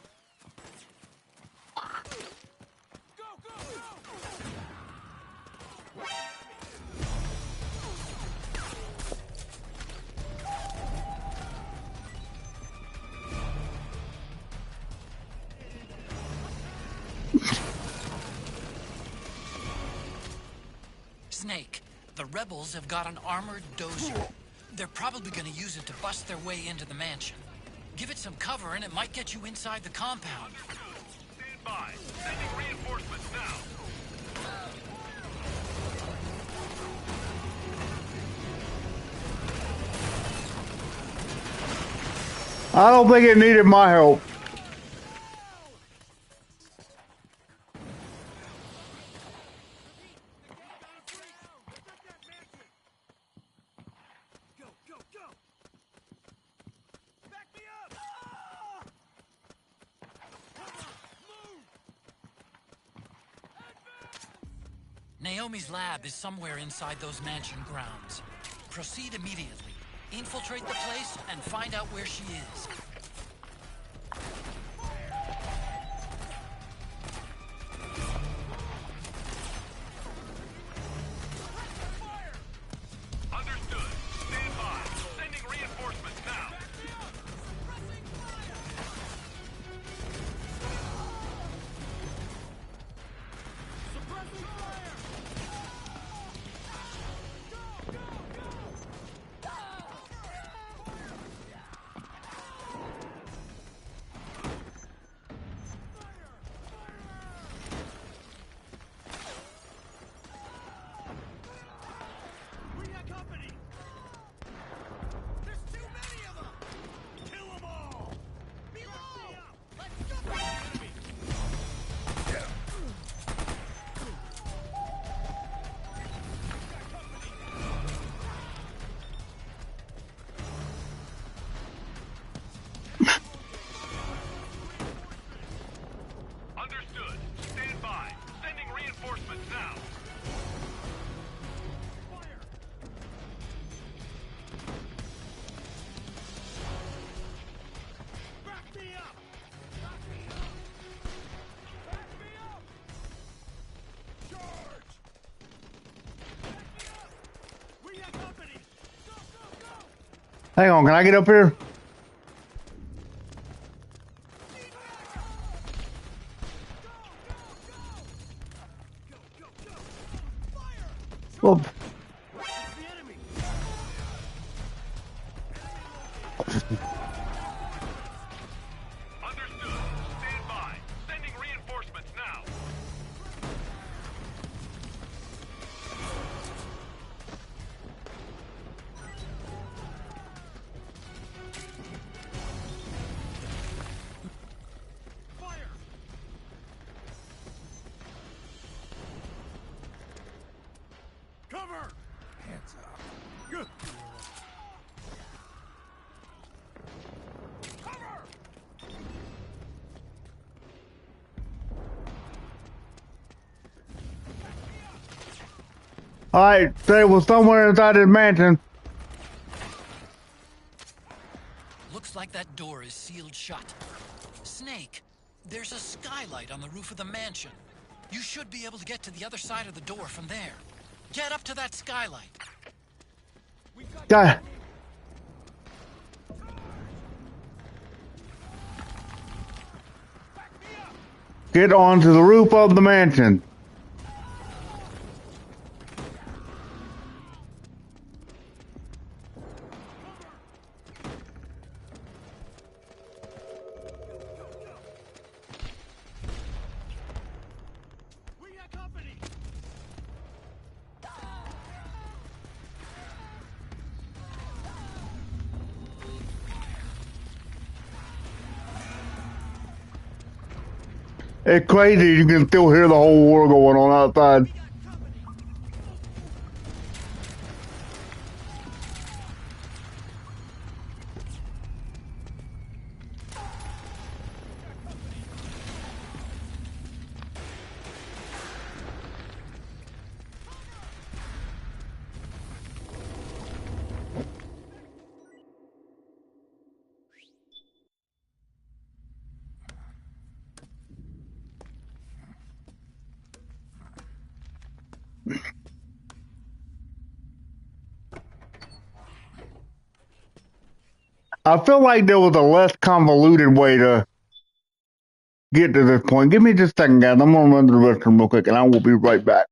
Go, go, go! Snake, the rebels have got an armored dozer. They're probably gonna use it to bust their way into the mansion. Give it some cover and it might get you inside the compound. by. Sending reinforcements now. I don't think it needed my help. Naomi's lab is somewhere inside those mansion grounds. Proceed immediately. Infiltrate the place and find out where she is. Understood. Stand by. Sending reinforcements now. Understood. Stand by. Sending reinforcements now. Hang on, can I get up here? Well, Understood. Stand by. Sending reinforcements now. Cover! Hands up. Good. alright, they was somewhere inside this mansion. Looks like that door is sealed shut. Snake, there's a skylight on the roof of the mansion. You should be able to get to the other side of the door from there. Get up to that skylight. God. Get onto the roof of the mansion. It's crazy, you can still hear the whole war going on outside. I feel like there was a less convoluted way to get to this point. Give me just a second, guys. I'm going to run to the restroom real quick, and I will be right back.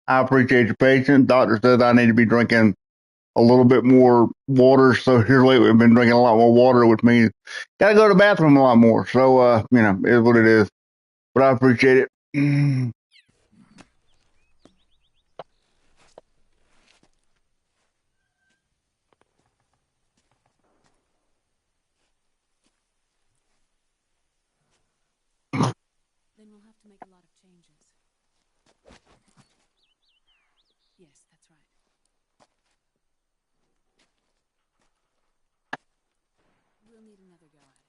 I appreciate your patience. Doctor says I need to be drinking a little bit more water. So here lately, we've been drinking a lot more water, which means gotta go to the bathroom a lot more. So, it is what it is. But I appreciate it. Then we'll have to make a lot of changes. Yes, that's right. We'll need another go at it.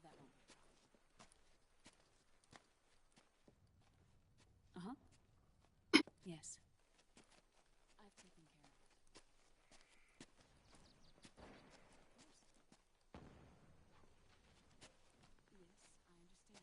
That won't be a problem. Uh-huh. Yes. I've taken care of it. Yes, I understand, but...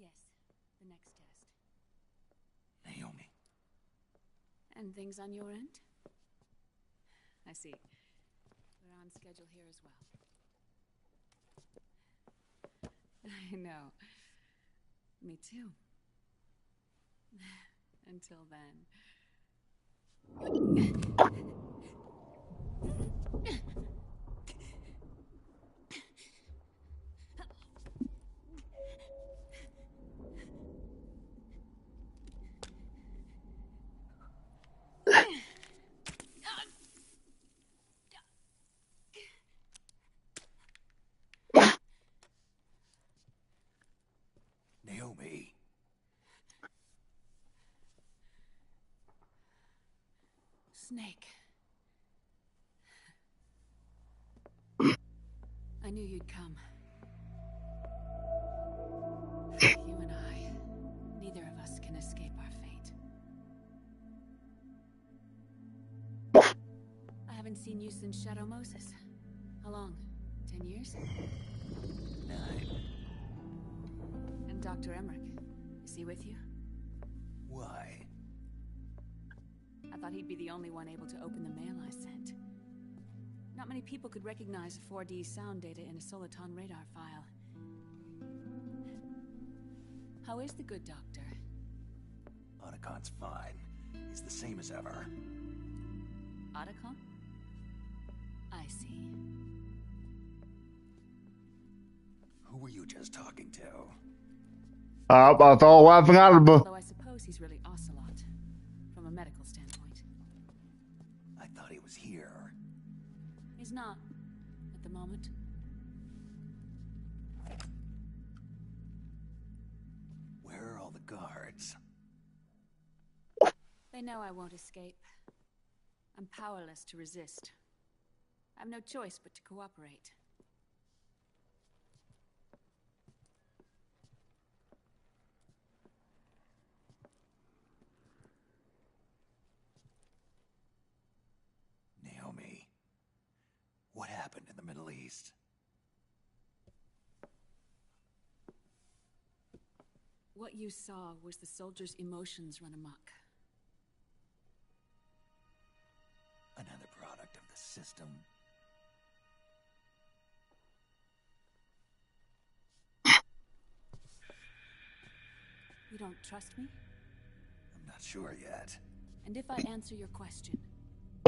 Yes, the next test. Naomi. And things on your end? I see. We're on schedule here as well. I know. Me too. Until then. Naomi. Snake. I knew you'd come. You and I, neither of us can escape our fate. I haven't seen you since Shadow Moses. How long? 10 years? 9. And Dr. Emmerich, is he with you? Why? I thought he'd be the only one able to open the mail I sent. Not many people could recognize 4D sound data in a Soliton radar file. How is the good doctor? Otacon's fine. He's the same as ever. Otacon? I see. Who were you just talking to? That's all I forgot about. Although I suppose he's really Ocelot, from a medical standpoint. I thought he was here. He's not, at the moment. Where are all the guards? They know I won't escape. I'm powerless to resist. I have no choice but to cooperate. Naomi. What happened in the Middle East? What you saw was the soldiers' emotions run amok. Another product of the system. You don't trust me? I'm not sure yet. And if I answer your question?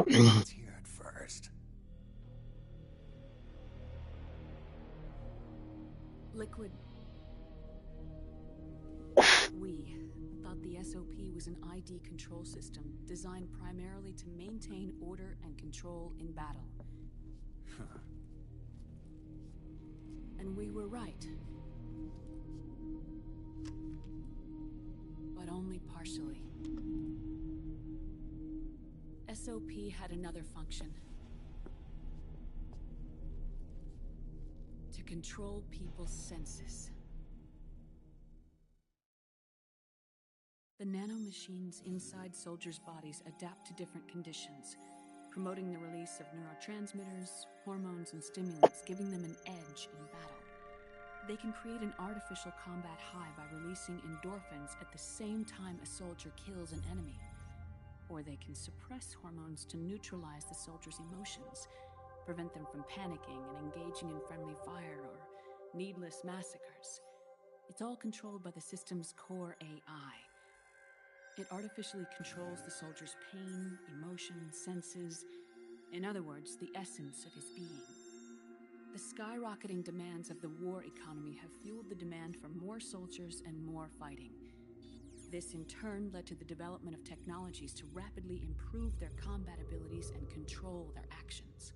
Let's hear it first. Liquid. We thought the SOP was an ID control system designed primarily to maintain order and control in battle. And we were right. But only partially. SOP had another function. To control people's senses. The nanomachines inside soldiers' bodies adapt to different conditions, promoting the release of neurotransmitters, hormones, and stimulants, giving them an edge in battle. They can create an artificial combat high by releasing endorphins at the same time a soldier kills an enemy. Or they can suppress hormones to neutralize the soldier's emotions, prevent them from panicking and engaging in friendly fire or needless massacres. It's all controlled by the system's core AI. It artificially controls the soldier's pain, emotion, senses, in other words, the essence of his being. The skyrocketing demands of the war economy have fueled the demand for more soldiers and more fighting. This in turn led to the development of technologies to rapidly improve their combat abilities and control their actions.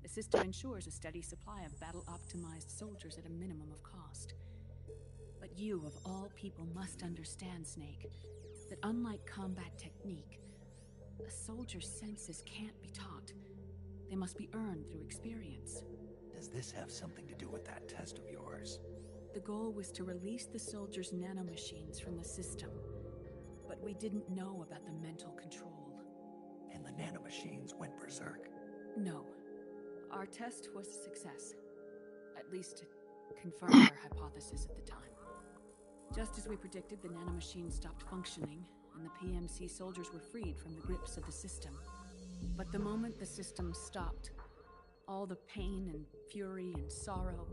The system ensures a steady supply of battle-optimized soldiers at a minimum of cost. But you, of all people, must understand, Snake, that unlike combat technique, a soldier's senses can't be taught. They must be earned through experience. Does this have something to do with that test of yours? The goal was to release the soldiers' nanomachines from the system, but we didn't know about the mental control. And the nanomachines went berserk? No. Our test was a success. At least it confirmed our hypothesis at the time. Just as we predicted, the nanomachines stopped functioning, and the PMC soldiers were freed from the grips of the system. But the moment the system stopped, all the pain and fury and sorrow,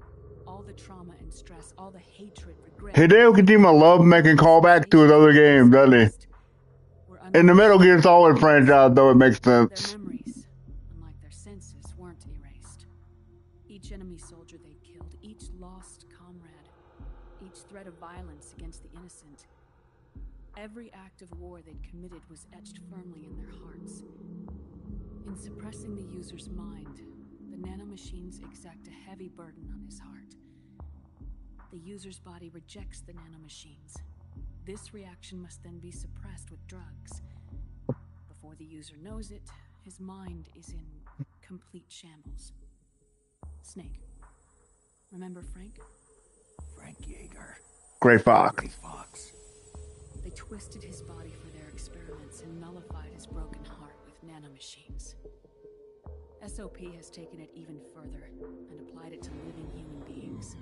all the trauma and stress, all the hatred, regret... Hideo Kojima loved making callbacks to his other games, doesn't he? In the Metal Gear Solid franchise, though, it makes sense. Their memories, unlike their senses, weren't erased. Each enemy soldier they killed, each lost comrade, each threat of violence against the innocent, every act of war they'd committed was etched firmly in their hearts. In suppressing the user's mind, the nanomachines exact a heavy burden on his heart. The user's body rejects the nanomachines. This reaction must then be suppressed with drugs. Before the user knows it, his mind is in complete shambles. Snake. Remember Frank? Frank Yeager. Gray Fox. Gray Fox. They twisted his body for their experiments and nullified his broken heart with nanomachines. SOP has taken it even further and applied it to living human beings.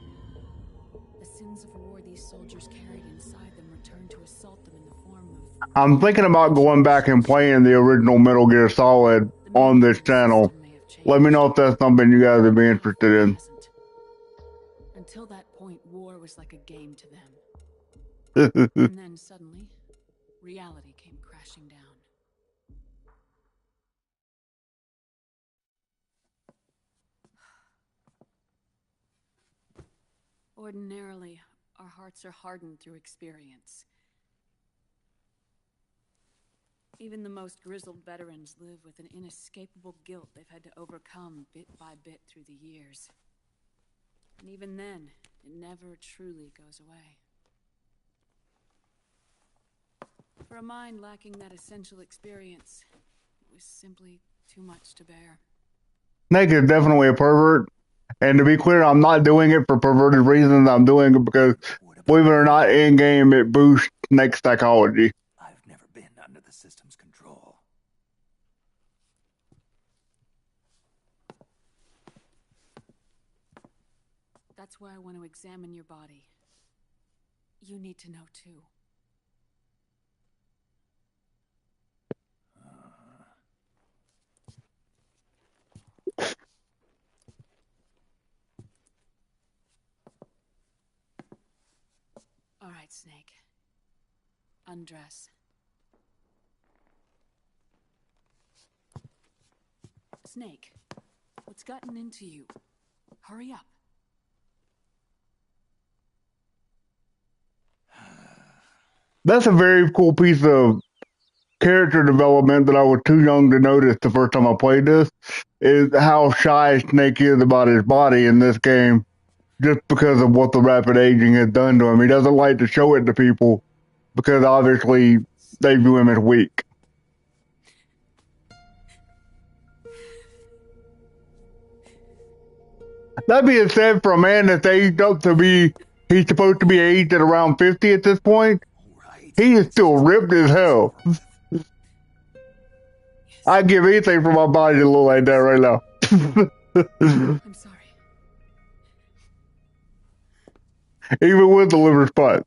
The sins of war these soldiers carried inside them return to assault them in the form of... I'm thinking about going back and playing the original Metal Gear Solid on this channel. Let me know if that's something you guys would be interested in. Until that point, war was like a game to them. And then suddenly, reality came crashing down. Ordinarily, our hearts are hardened through experience. Even the most grizzled veterans live with an inescapable guilt they've had to overcome bit by bit through the years. And even then, it never truly goes away. For a mind lacking that essential experience, it was simply too much to bear. Snake is definitely a pervert. And to be clear, I'm not doing it for perverted reasons. I'm doing it because, believe it or not, in-game it boosts Snake's psychology. I've never been under the system's control. That's why I want to examine your body. You need to know too. All right, Snake. Undress. Snake, what's gotten into you? Hurry up. That's a very cool piece of character development that I was too young to notice the first time I played this, is how shy Snake is about his body in this game, just because of what the rapid aging has done to him. He doesn't like to show it to people because obviously they view him as weak. That being said, for a man that's aged up to be, he's supposed to be aged at around 50 at this point, he is still ripped as hell. I'd give anything for my body to look like that right now. I'm sorry. Even with the liver spot.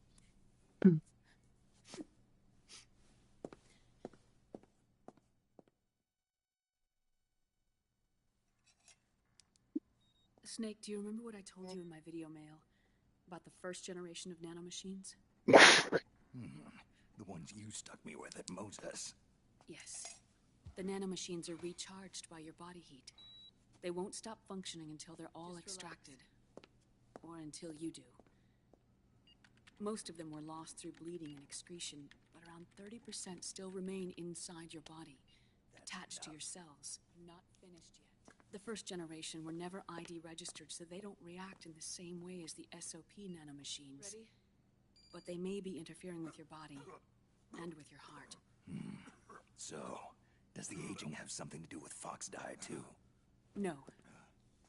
Snake, do you remember what I told you in my video mail about the first generation of nanomachines? The ones you stuck me with at Moses. Yes. The nanomachines are recharged by your body heat. They won't stop functioning until they're all extracted. Or until you do. Most of them were lost through bleeding and excretion, but around 30% still remain inside your body, attached to your cells. Not finished yet. The first generation were never ID registered, so they don't react in the same way as the SOP nanomachines. Ready? But they may be interfering with your body, and with your heart. So, does the aging have something to do with Fox die too? No.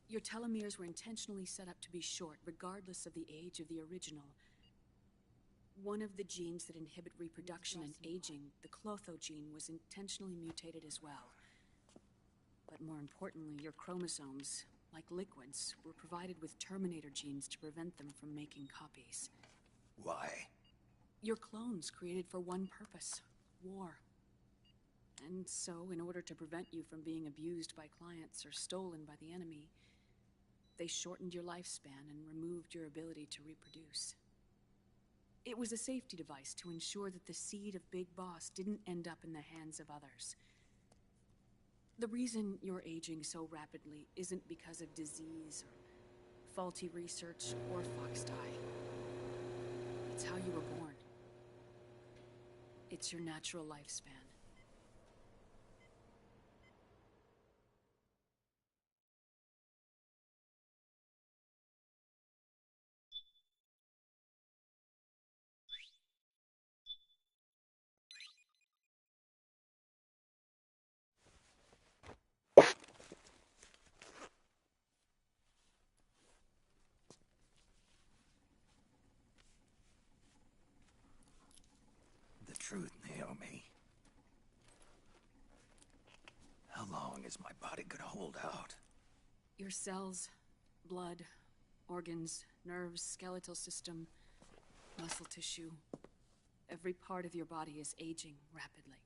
Your telomeres were intentionally set up to be short, regardless of the age of the original. One of the genes that inhibit reproduction and aging, the Clotho gene, was intentionally mutated as well. But more importantly, your chromosomes, like liquids, were provided with terminator genes to prevent them from making copies. Why? Your clones created for one purpose: war. And so, in order to prevent you from being abused by clients or stolen by the enemy, they shortened your lifespan and removed your ability to reproduce. It was a safety device to ensure that the seed of Big Boss didn't end up in the hands of others. The reason you're aging so rapidly isn't because of disease or faulty research or Fox die. It's how you were born. It's your natural lifespan. The truth, Naomi. How long is my body gonna hold out? Your cells, blood, organs, nerves, skeletal system, muscle tissue. Every part of your body is aging rapidly.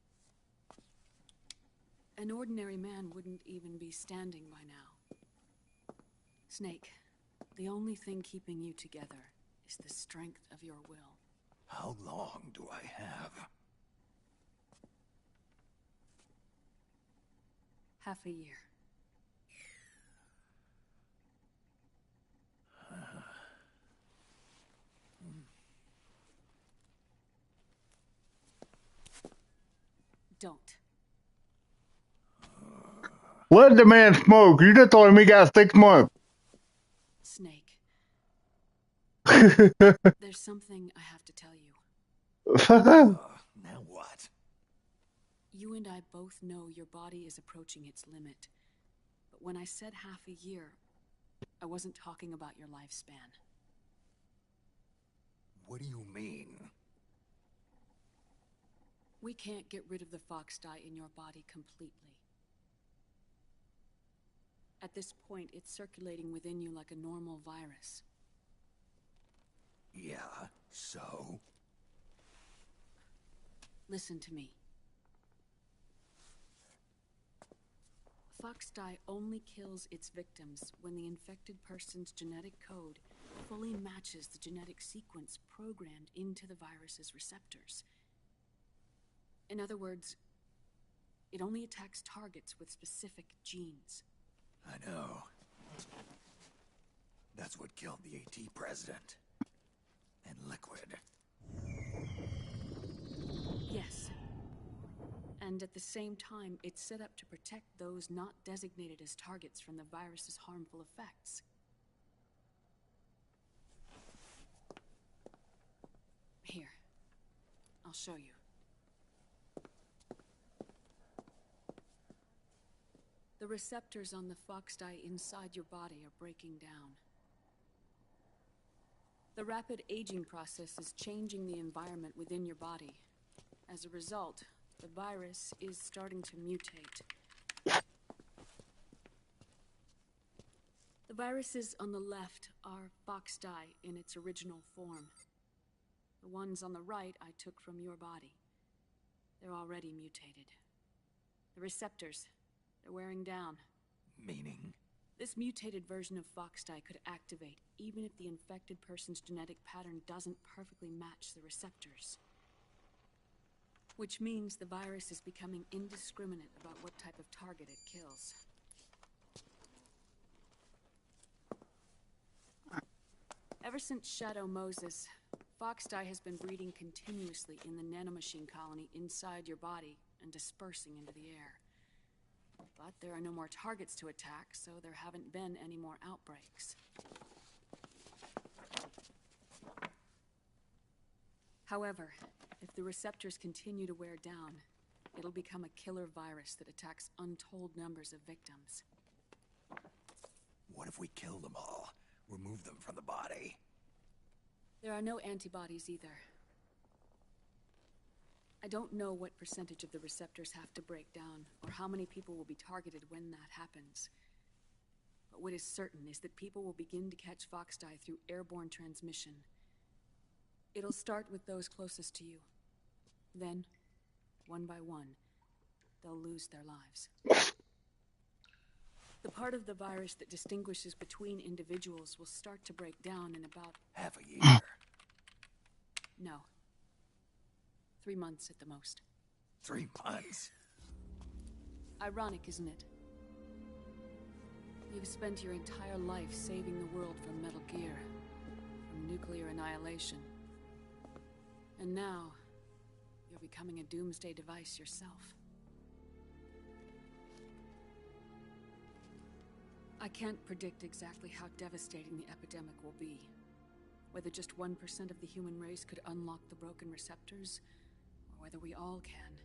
An ordinary man wouldn't even be standing by now. Snake, the only thing keeping you together is the strength of your will. How long do I have? Half a year. Don't. Let the man smoke. You just told him he got 6 months. Snake. There's something I have to tell you. Now what? You and I both know your body is approaching its limit. But when I said half a year, I wasn't talking about your lifespan. What do you mean? We can't get rid of the Fox die in your body completely. At this point, it's circulating within you like a normal virus. Yeah, so? Listen to me. Fox die only kills its victims when the infected person's genetic code fully matches the genetic sequence programmed into the virus's receptors. In other words, it only attacks targets with specific genes. I know. That's what killed the AT president. And Liquid. Yes. And at the same time, it's set up to protect those not designated as targets from the virus's harmful effects. Here, I'll show you. The receptors on the fox dye inside your body are breaking down. The rapid aging process is changing the environment within your body. As a result, the virus is starting to mutate. The viruses on the left are fox dye in its original form. The ones on the right I took from your body. They're already mutated. The receptors, they're wearing down. Meaning? This mutated version of fox dye could activate even if the infected person's genetic pattern doesn't perfectly match the receptors. Which means the virus is becoming indiscriminate about what type of target it kills. Ever since Shadow Moses, fox dye has been breeding continuously in the nanomachine colony inside your body and dispersing into the air. But there are no more targets to attack, so there haven't been any more outbreaks. However, if the receptors continue to wear down, it'll become a killer virus that attacks untold numbers of victims. What if we kill them all? Remove them from the body? There are no antibodies either. I don't know what percentage of the receptors have to break down, or how many people will be targeted when that happens. But what is certain is that people will begin to catch fox dye through airborne transmission. It'll start with those closest to you. Then, one by one, they'll lose their lives. The part of the virus that distinguishes between individuals will start to break down in about... half a year. No. 3 months at the most. 3 months? Ironic, isn't it? You've spent your entire life saving the world from Metal Gear, from nuclear annihilation. And now, you're becoming a doomsday device yourself. I can't predict exactly how devastating the epidemic will be. Whether just 1% of the human race could unlock the broken receptors, or whether we all can.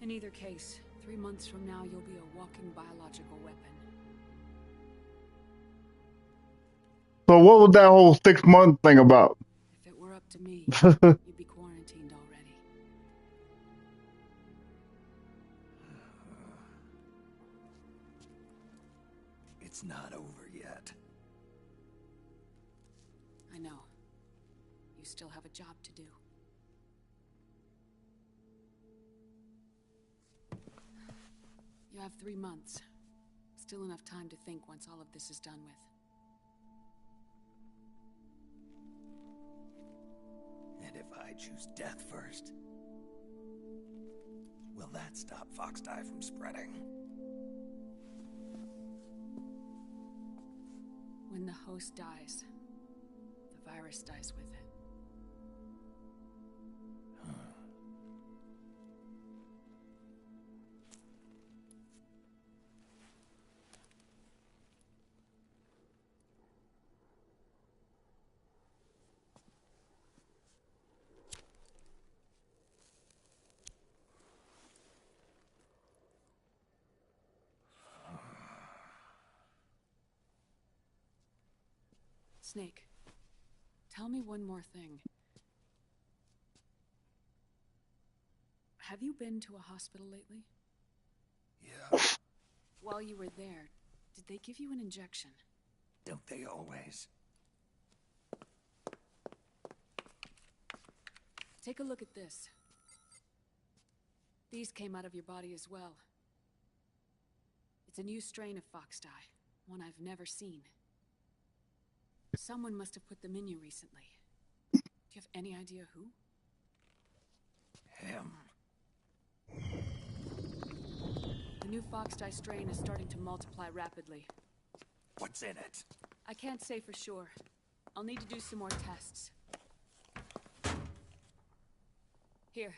In either case, 3 months from now, you'll be a walking biological weapon. So what was that whole 6-month thing about? If it were up to me, you'd be quarantined already. It's not over yet. I know. You still have a job to do. You have 3 months. Still enough time to think once all of this is done with. And if I choose death first? Will that stop fox dye from spreading? When the host dies, the virus dies with it. Snake, tell me one more thing. Have you been to a hospital lately? Yeah. While you were there, did they give you an injection? Don't they always? Take a look at this. These came out of your body as well. It's a new strain of fox dye, one I've never seen. Someone must have put them in you recently. Do you have any idea who? Him. The new fox dye strain is starting to multiply rapidly. What's in it? I can't say for sure. I'll need to do some more tests. Here,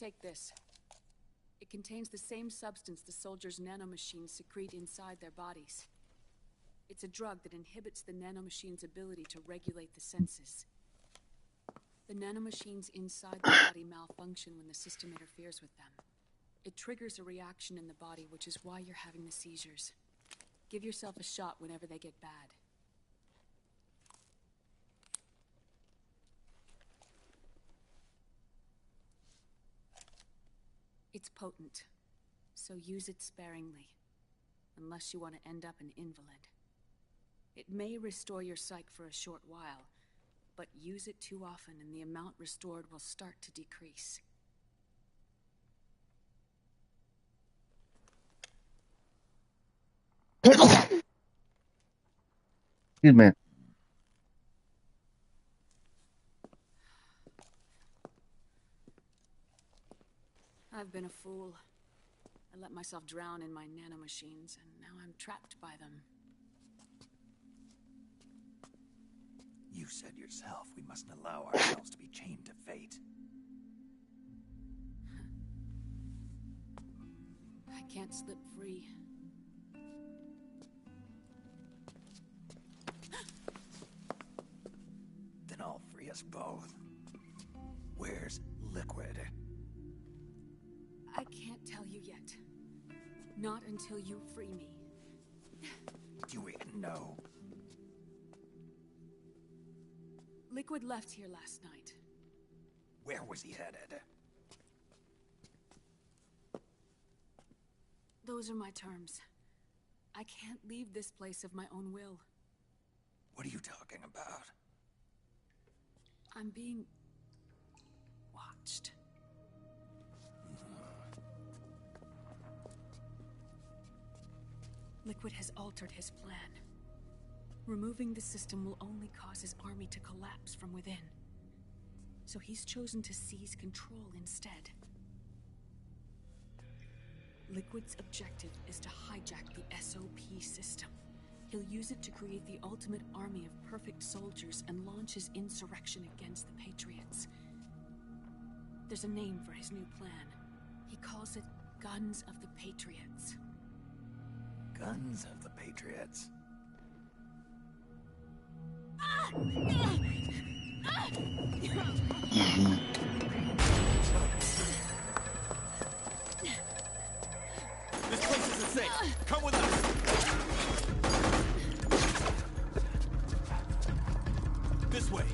take this. It contains the same substance the soldiers' nanomachines secrete inside their bodies. It's a drug that inhibits the nanomachine's ability to regulate the senses. The nanomachines inside the body malfunction when the system interferes with them. It triggers a reaction in the body, which is why you're having the seizures. Give yourself a shot whenever they get bad. It's potent, so use it sparingly, unless you want to end up an invalid. It may restore your psyche for a short while, but use it too often and the amount restored will start to decrease. Excuse me. I've been a fool. I let myself drown in my nanomachines, and now I'm trapped by them. You said yourself we mustn't allow ourselves to be chained to fate. I can't slip free. Then I'll free us both. Where's Liquid? I can't tell you yet. Not until you free me. Do we know? Liquid left here last night. Where was he headed? Those are my terms. I can't leave this place of my own will. What are you talking about? I'm being watched. Liquid has altered his plan. Removing the system will only cause his army to collapse from within. So he's chosen to seize control instead. Liquid's objective is to hijack the SOP system. He'll use it to create the ultimate army of perfect soldiers and launch his insurrection against the Patriots. There's a name for his new plan. He calls it Guns of the Patriots. Guns of the Patriots. This place isn't safe. Come with us. This way.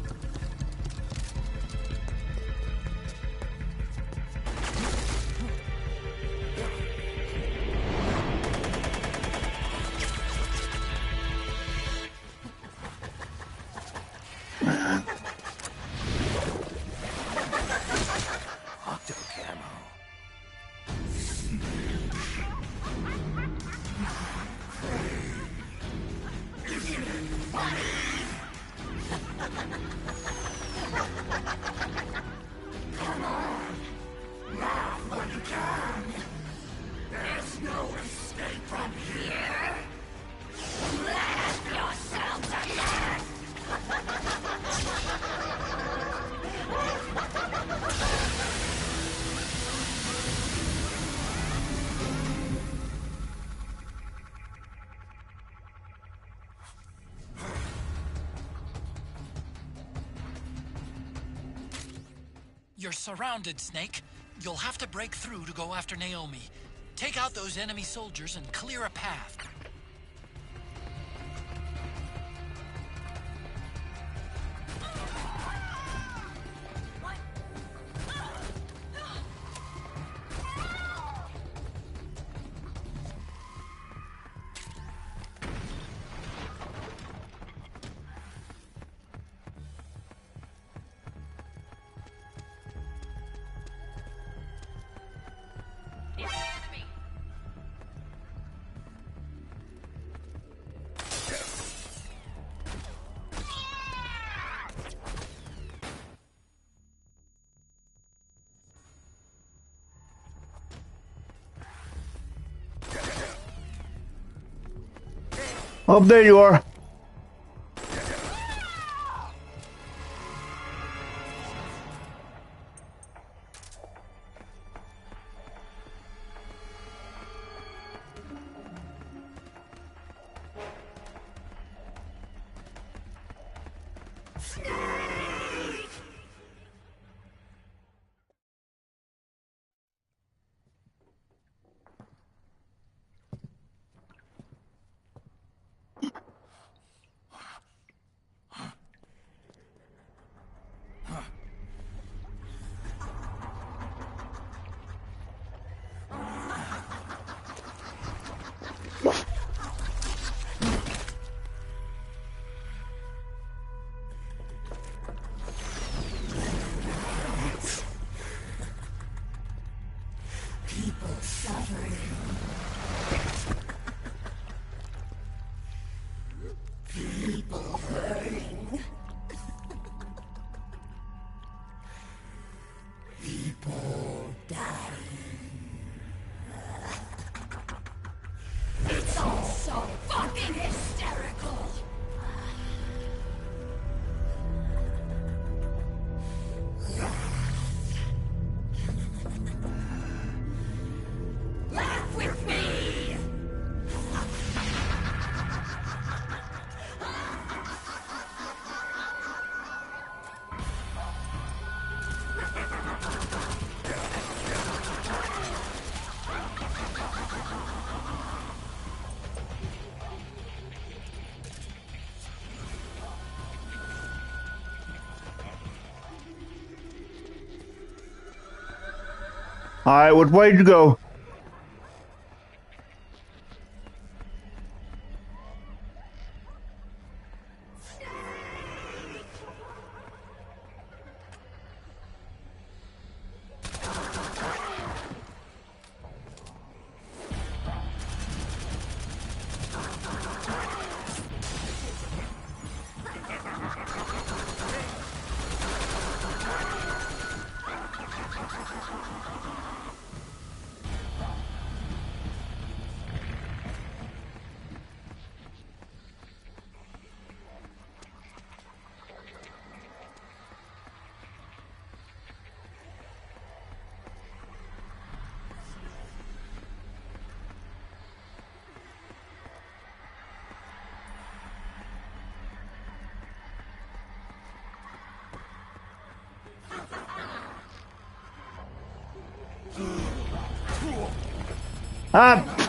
You're surrounded, Snake. You'll have to break through to go after Naomi. Take out those enemy soldiers and clear a path. Oh, there you are. Suffering. People hurting. People dying. It's all so fucking hysterical. Laugh with me! All right, which way you go? Up.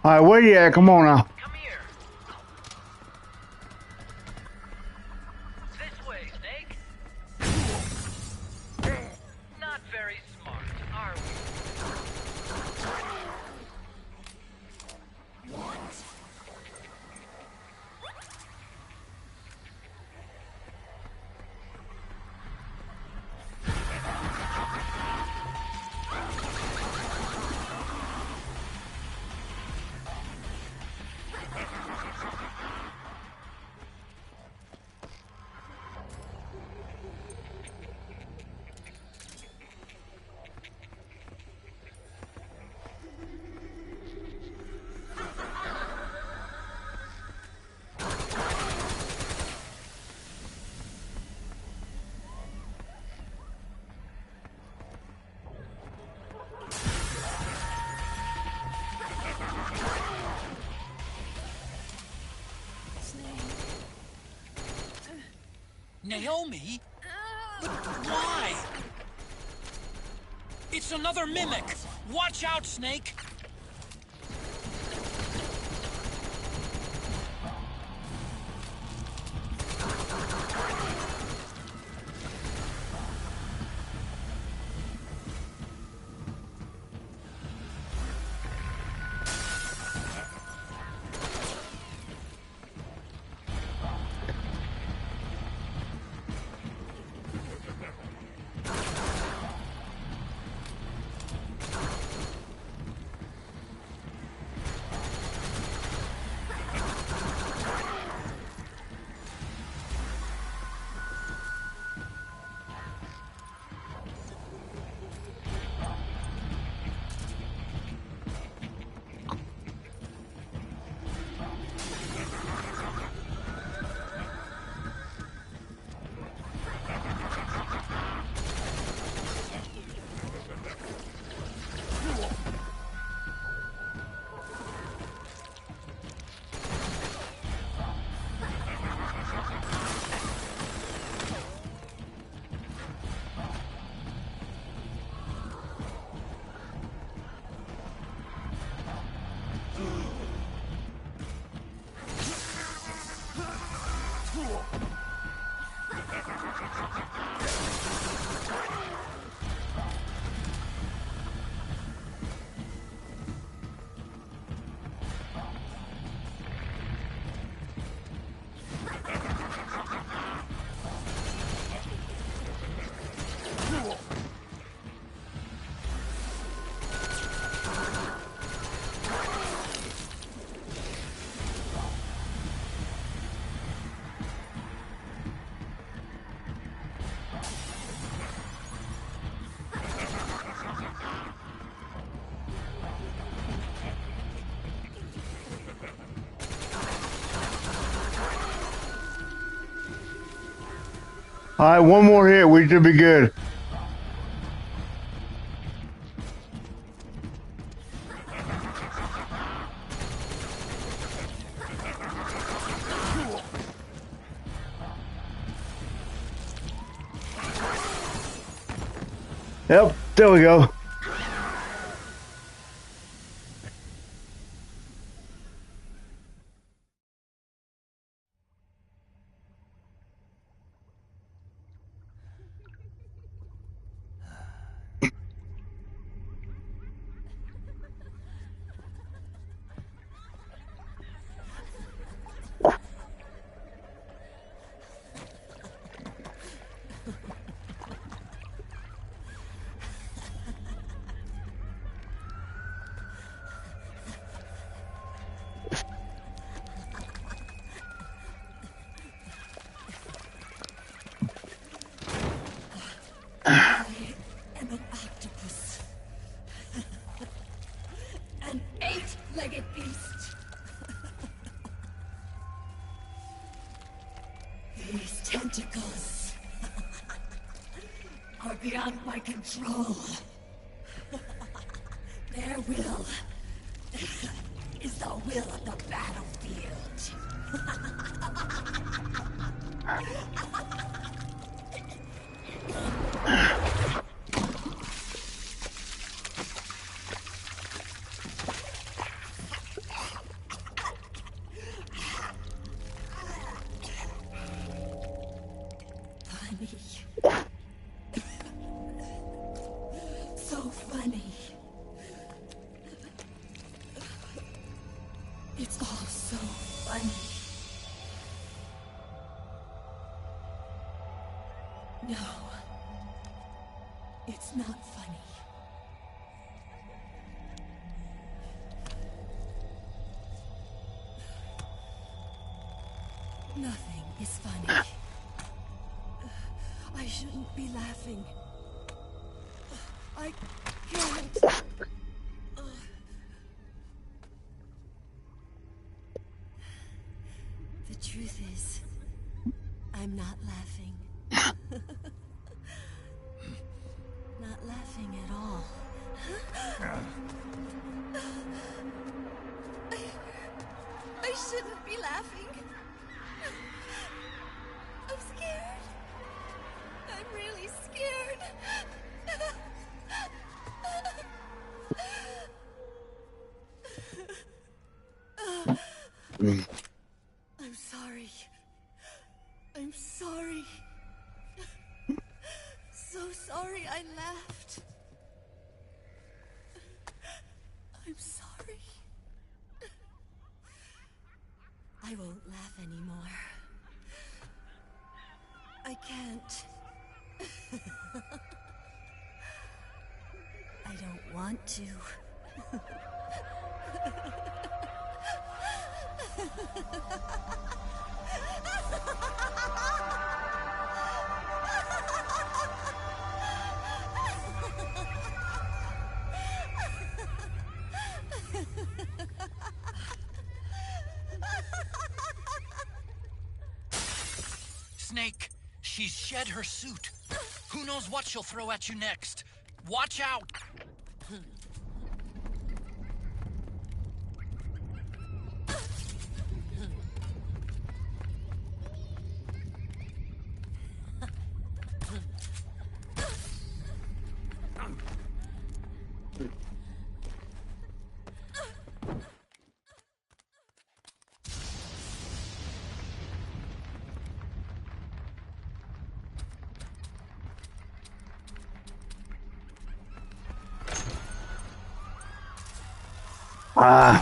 All right, where you at? Come on now. Come here. This way, Snake. Not very smart, are we? Naomi? But why? It's another mimic! Watch out, Snake! All right, one more hit. We should be good. Yep, there we go. I am an octopus. An 8-legged beast. These tentacles are beyond my control. Their will is the will of the battlefield. Funny. So funny. It's all so funny. No. It's not funny. Nothing is funny. I shouldn't be laughing. I can't. The truth is, I'm not laughing. Not laughing at all. I shouldn't be laughing. I'm scared. I'm really scared. I'm sorry. I'm sorry. So sorry I laughed. I'm sorry. I won't laugh anymore. I can't. I don't want to. Snake, she's shed her suit. Who knows what she'll throw at you next? Watch out!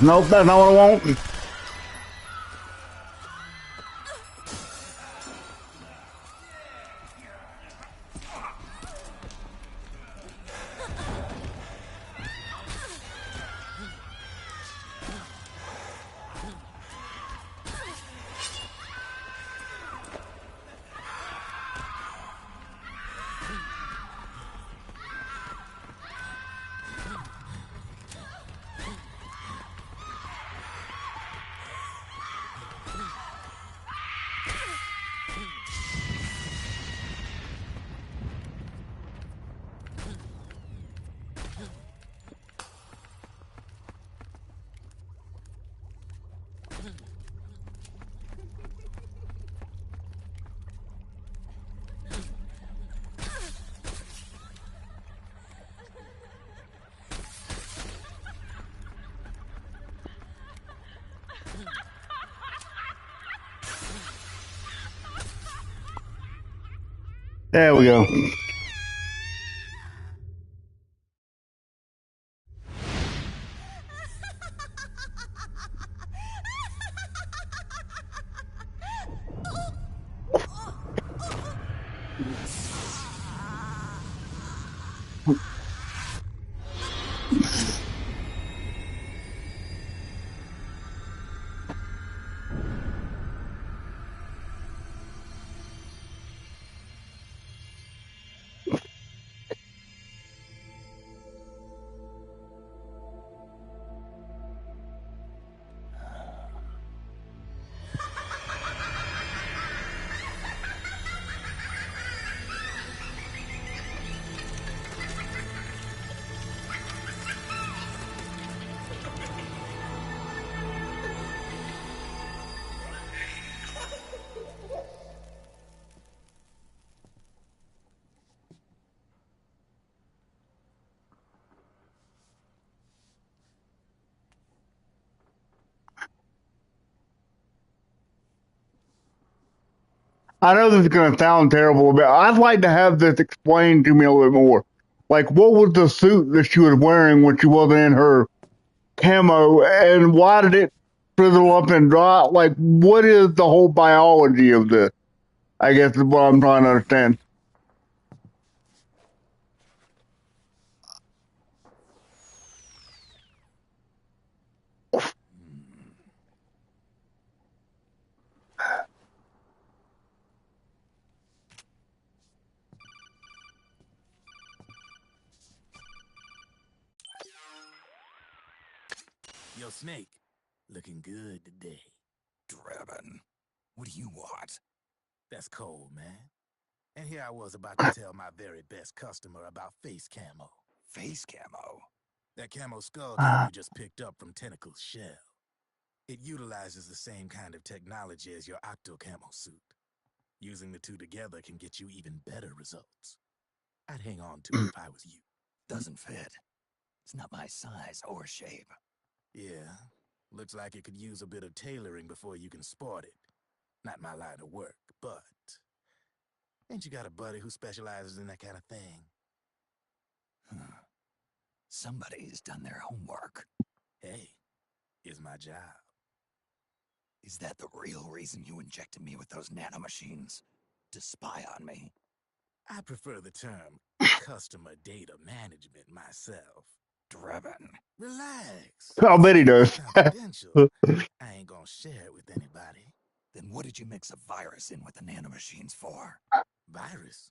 Nope, that's not what I want. There we go. I know this is going to sound terrible, but I'd like to have this explained to me a little bit more. Like, what was the suit that she was wearing when she wasn't in her camo, and why did it frizzle up and drop? Like, what is the whole biology of this? I guess is what I'm trying to understand. Yo, Snake, looking good today. Drebin, what do you want? That's cold, man. And here I was about to tell my very best customer about face camo. Face camo? That camo skull cap you just picked up from Tentacle's shell. It utilizes the same kind of technology as your octo camo suit. Using the two together can get you even better results. I'd hang on to it if I was you. Doesn't fit. It's not my size or shape. Yeah, looks like it could use a bit of tailoring before you can sport it. Not my line of work, but... Ain't you got a buddy who specializes in that kind of thing? Somebody's done their homework. Hey, it's my job. Is that the real reason you injected me with those nanomachines? To spy on me? I prefer the term customer data management myself. Driven. Relax. I bet he It's does. confidential. I ain't gonna share it with anybody. Then what did you mix a virus in with the nanomachines for? Virus?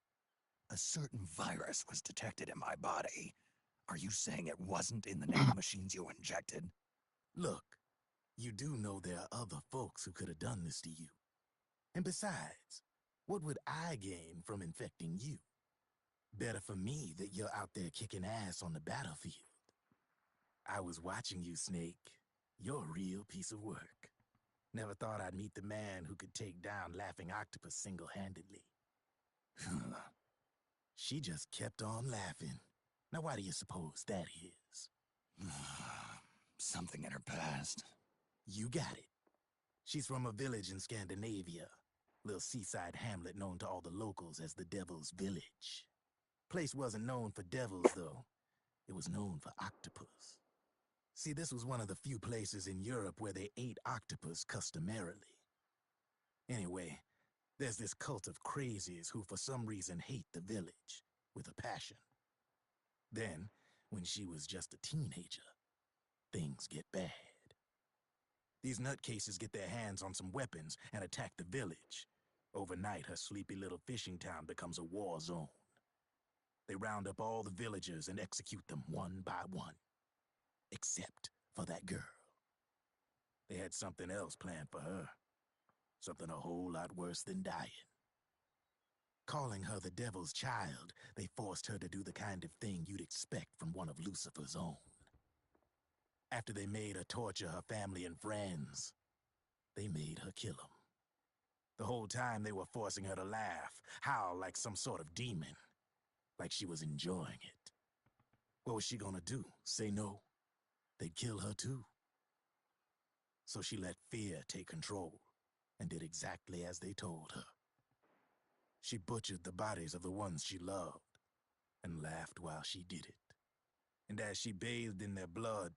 A certain virus was detected in my body. Are you saying it wasn't in the nanomachines you injected? Look, you do know there are other folks who could have done this to you. And besides, what would I gain from infecting you? Better for me that you're out there kicking ass on the battlefield. I was watching you, Snake. You're a real piece of work. Never thought I'd meet the man who could take down Laughing Octopus single-handedly. She just kept on laughing. Now why do you suppose that is? Something in her past. You got it. She's from a village in Scandinavia. Little seaside hamlet known to all the locals as the Devil's Village. Place wasn't known for devils, though. It was known for octopus. See, this was one of the few places in Europe where they ate octopus customarily. Anyway, there's this cult of crazies who for some reason hate the village with a passion. Then, when she was just a teenager, things get bad. These nutcases get their hands on some weapons and attack the village. Overnight, her sleepy little fishing town becomes a war zone. They round up all the villagers and execute them one by one. Except for that girl. They had something else planned for her. Something a whole lot worse than dying. Calling her the devil's child, they forced her to do the kind of thing you'd expect from one of Lucifer's own. After they made her torture her family and friends, they made her kill them. The whole time they were forcing her to laugh, howl like some sort of demon. Like she was enjoying it. What was she gonna do? Say no? They'd kill her too. So she let fear take control and did exactly as they told her. She butchered the bodies of the ones she loved and laughed while she did it. And as she bathed in their blood,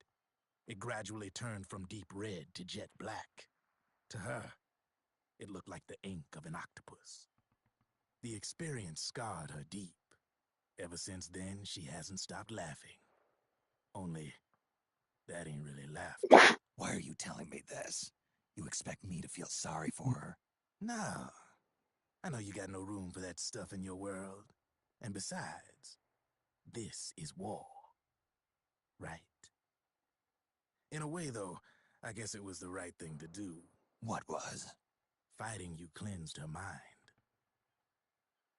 it gradually turned from deep red to jet black. To her, it looked like the ink of an octopus. The experience scarred her deep. Ever since then, she hasn't stopped laughing. Only, that ain't really laughter. Why are you telling me this? You expect me to feel sorry for her? No. I know you got no room for that stuff in your world. And besides, this is war. Right? In a way, though, I guess it was the right thing to do. What was? Fighting you cleansed her mind.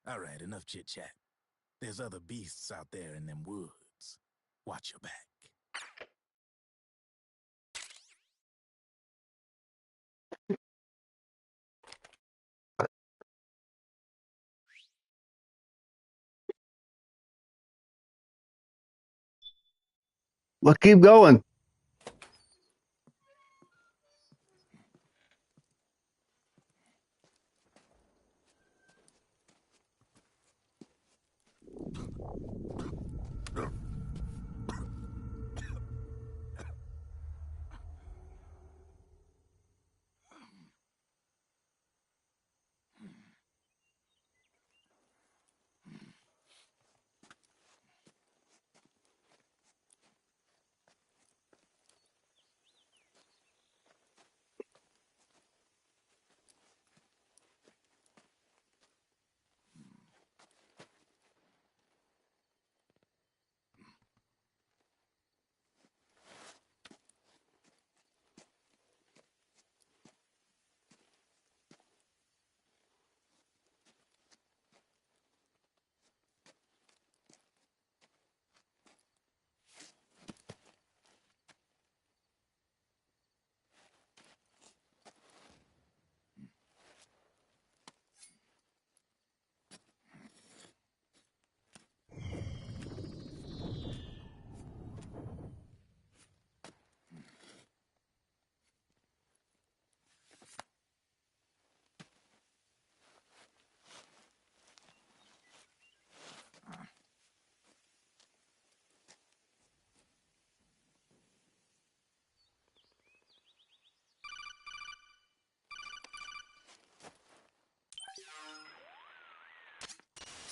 All right, enough chit-chat. There's other beasts out there in them woods. Watch your back. Let's keep going.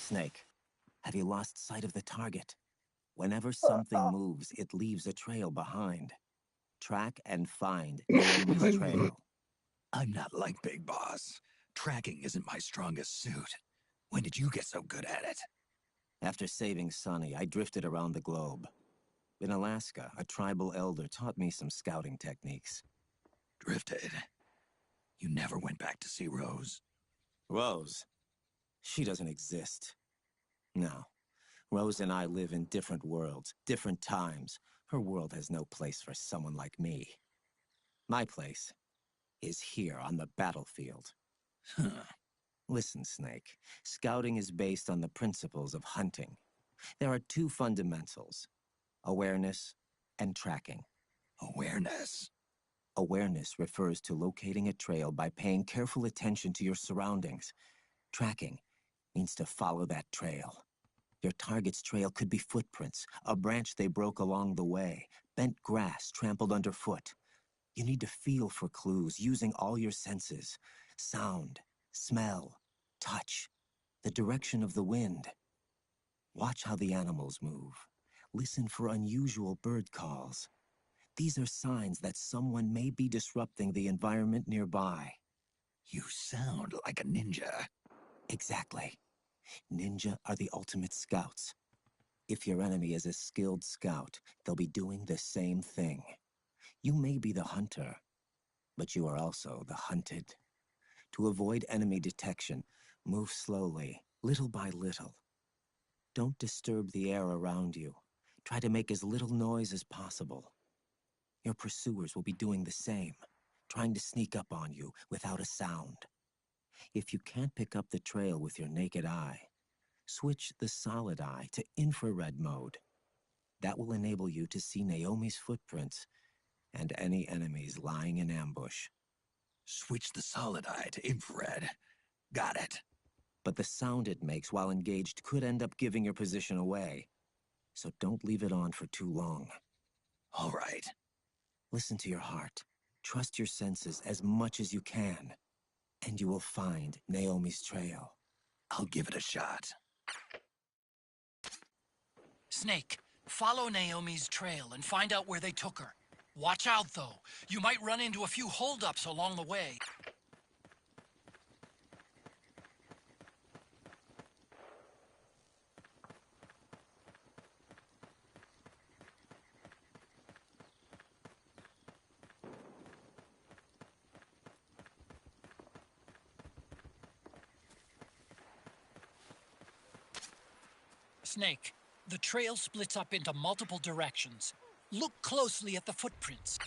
Snake, have you lost sight of the target? Whenever something moves, it leaves a trail behind. Track and find Naomi's trail. I'm not like Big Boss. Tracking isn't my strongest suit. When did you get so good at it? After saving Sonny, I drifted around the globe. In Alaska, a tribal elder taught me some scouting techniques. Drifted? You never went back to see Rose? Rose? She doesn't exist. No. Rose and I live in different worlds, different times. Her world has no place for someone like me. My place is here on the battlefield. Huh. Listen, Snake. Scouting is based on the principles of hunting. There are two fundamentals: awareness and tracking. Awareness? Awareness refers to locating a trail by paying careful attention to your surroundings. Tracking means to follow that trail. Your target's trail could be footprints, a branch they broke along the way, bent grass trampled underfoot. You need to feel for clues using all your senses: sound, smell, touch, the direction of the wind. Watch how the animals move. Listen for unusual bird calls. These are signs that someone may be disrupting the environment nearby. You sound like a ninja. Exactly. Ninja are the ultimate scouts. If your enemy is a skilled scout, they'll be doing the same thing. You may be the hunter, but you are also the hunted. To avoid enemy detection, move slowly, little by little. Don't disturb the air around you. Try to make as little noise as possible. Your pursuers will be doing the same, trying to sneak up on you without a sound. If you can't pick up the trail with your naked eye, switch the solid eye to infrared mode. That will enable you to see Naomi's footprints and any enemies lying in ambush. Switch the solid eye to infrared. Got it. But the sound it makes while engaged could end up giving your position away. So don't leave it on for too long. All right. Listen to your heart. Trust your senses as much as you can. And you will find Naomi's trail. I'll give it a shot. Snake, follow Naomi's trail and find out where they took her. Watch out, though. You might run into a few holdups along the way. Snake, the trail splits up into multiple directions. Look closely at the footprints.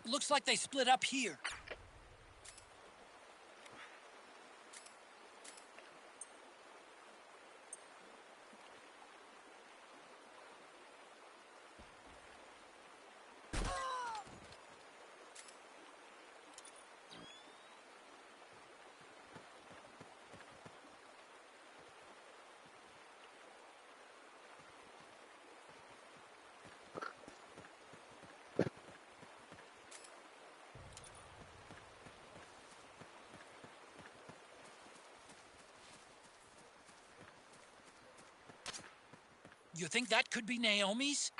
Looks like they split up here. You think that could be Naomi's?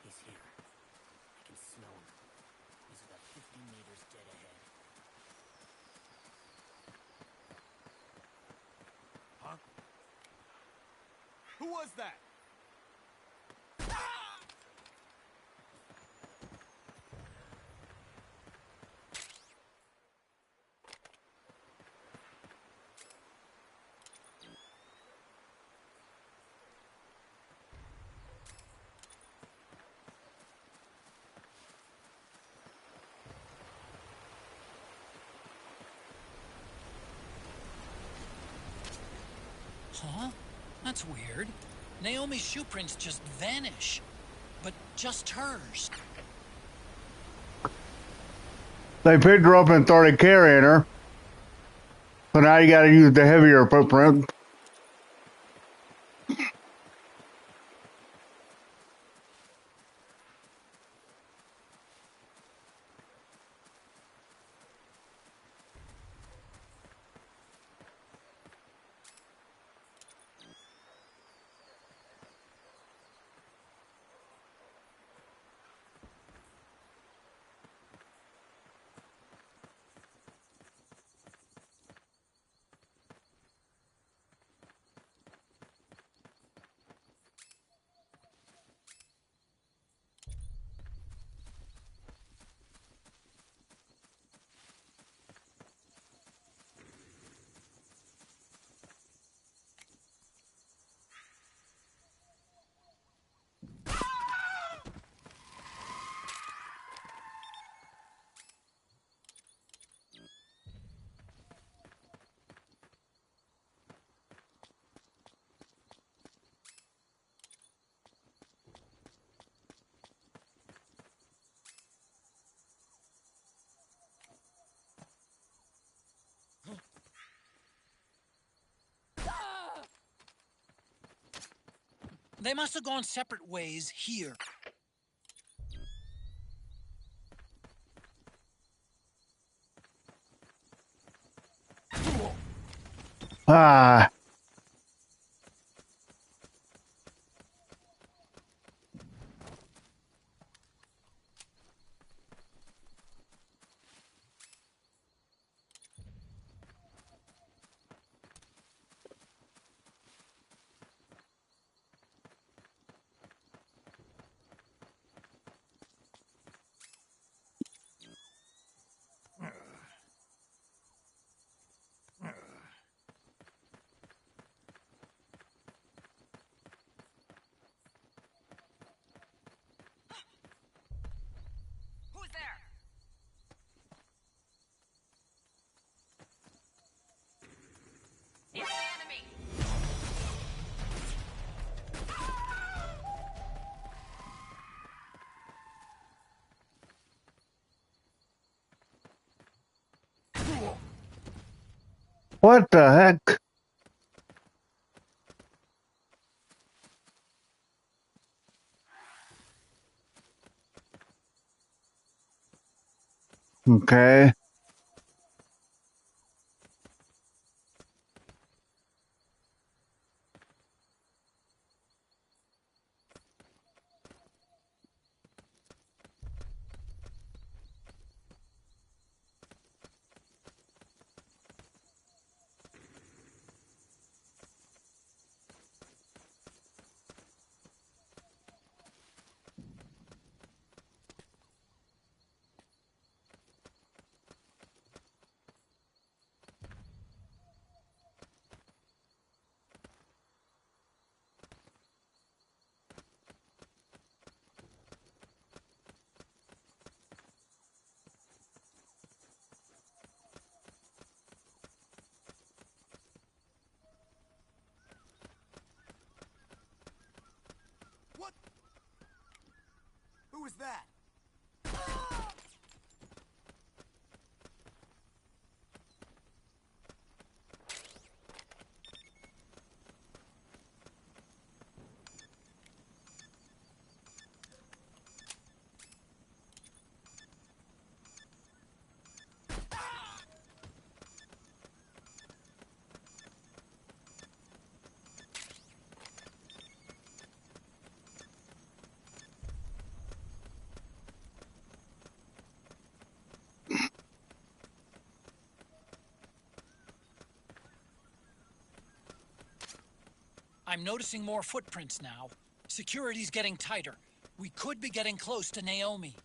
He's here. I can smell him. He's about 50 meters dead ahead. Huh? Who was that? Huh? That's weird. Naomi's shoe prints just vanish. But just hers. They picked her up and started carrying her. So now you gotta use the heavier footprint. They must have gone separate ways here. Ah. Who's there? It's the enemy. What the heck? Okay. What? Who was that? I'm noticing more footprints now. Security's getting tighter. We could be getting close to Naomi.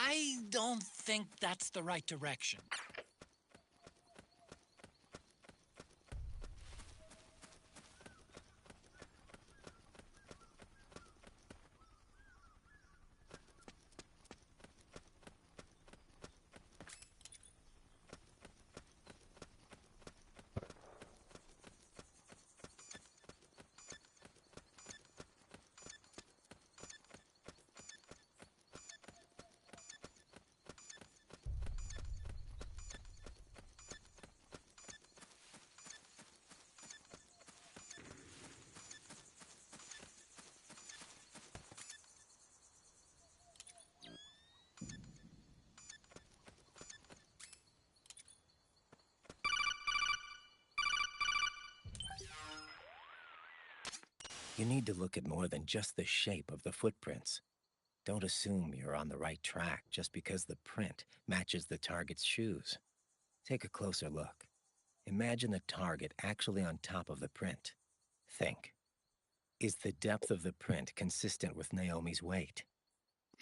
I don't think that's the right direction. You need to look at more than just the shape of the footprints. Don't assume you're on the right track just because the print matches the target's shoes. Take a closer look. Imagine the target actually on top of the print. Think. Is the depth of the print consistent with Naomi's weight?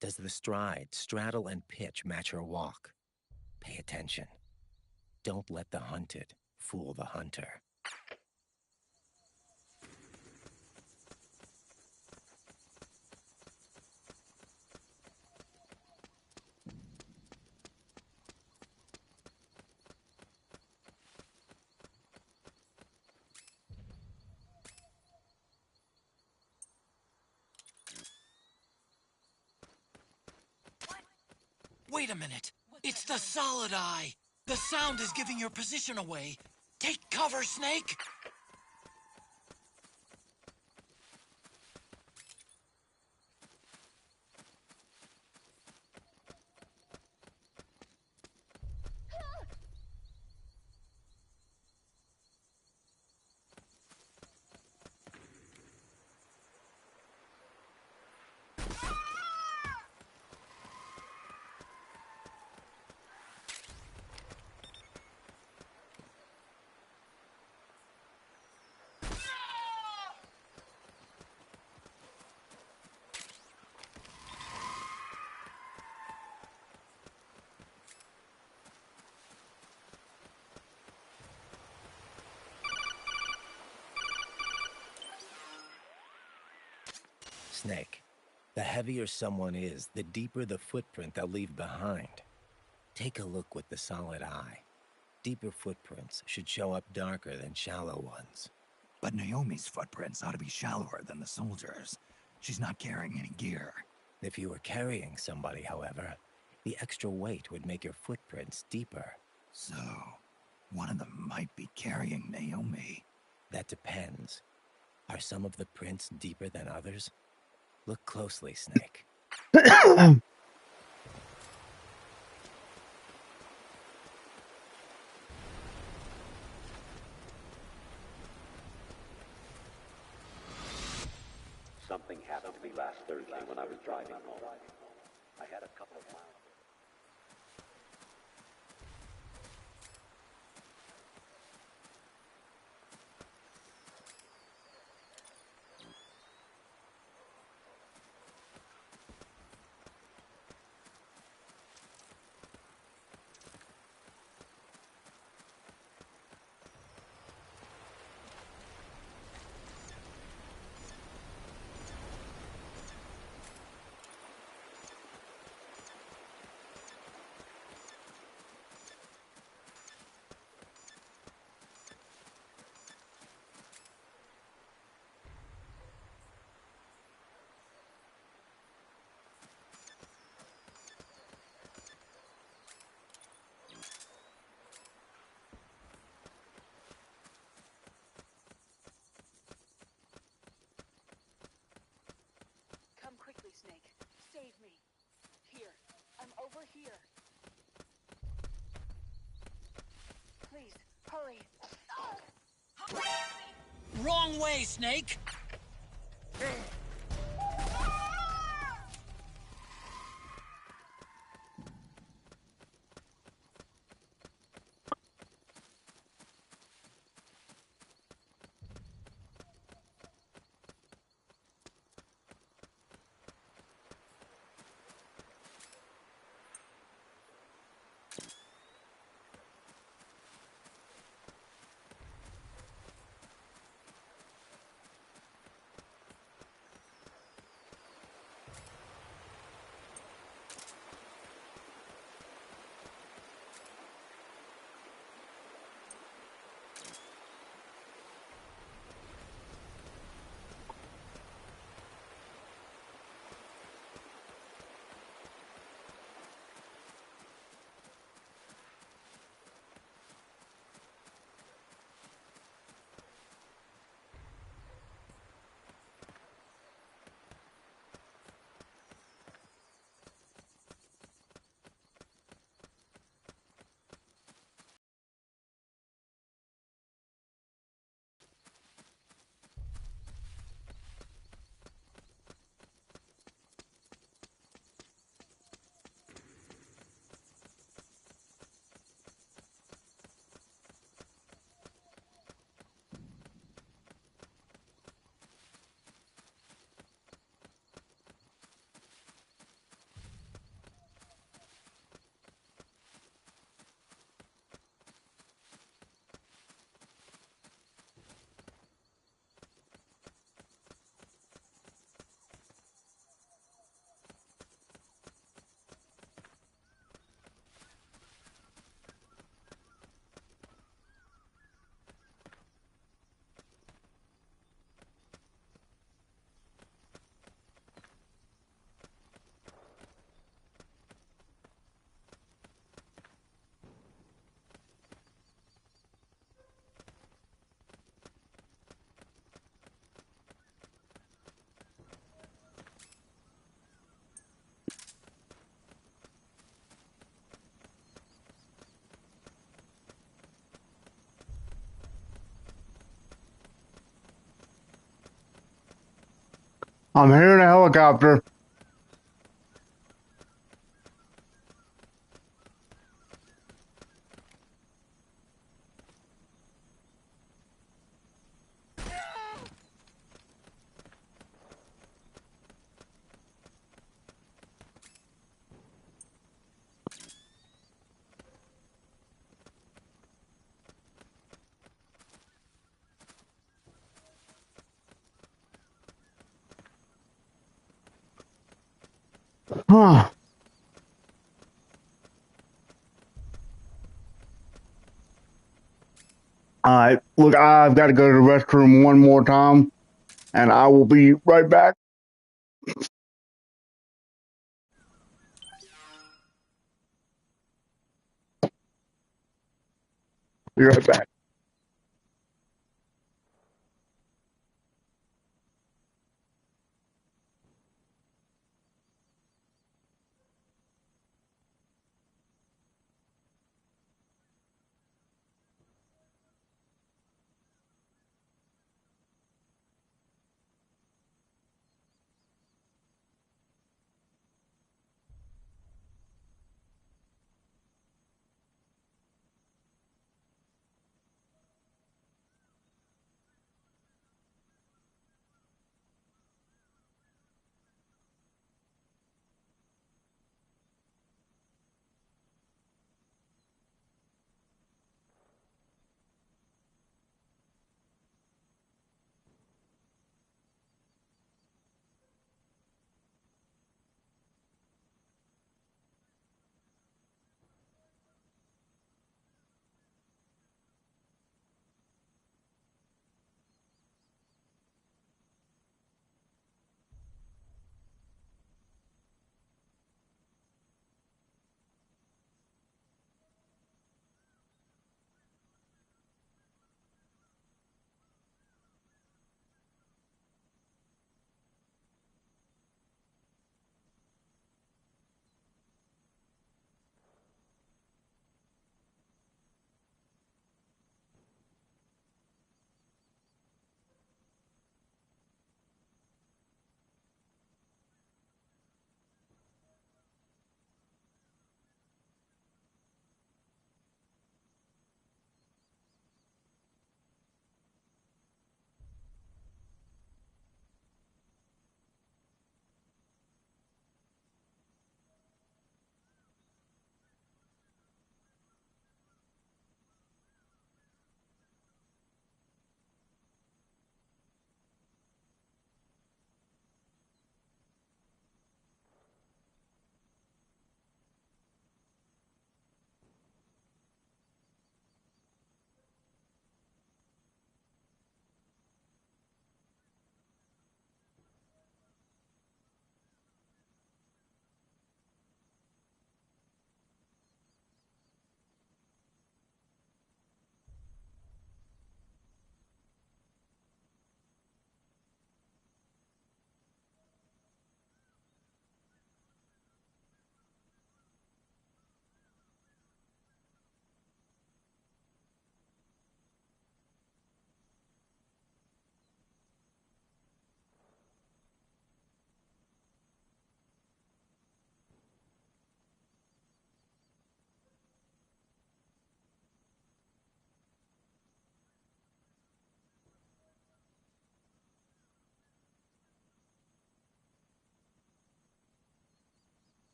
Does the stride, straddle, and pitch match her walk? Pay attention. Don't let the hunted fool the hunter. Wait a minute. It's the solid eye. The sound is giving your position away. Take cover, Snake. Snake. The heavier someone is, the deeper the footprint they'll leave behind. Take a look with the solid eye. Deeper footprints should show up darker than shallow ones. But Naomi's footprints ought to be shallower than the soldiers. She's not carrying any gear. If you were carrying somebody, however, the extra weight would make your footprints deeper. So, one of them might be carrying Naomi. That depends. Are some of the prints deeper than others? Look closely, Snake. Something happened to me last Thursday when I was driving home. I had a couple of miles. Come quickly, Snake. Save me. Here. I'm over here. Please, hurry. Wrong way, Snake. I'm hearing a helicopter. Huh. All right. Look, I've got to go to the restroom one more time, and I will be right back. Be right back.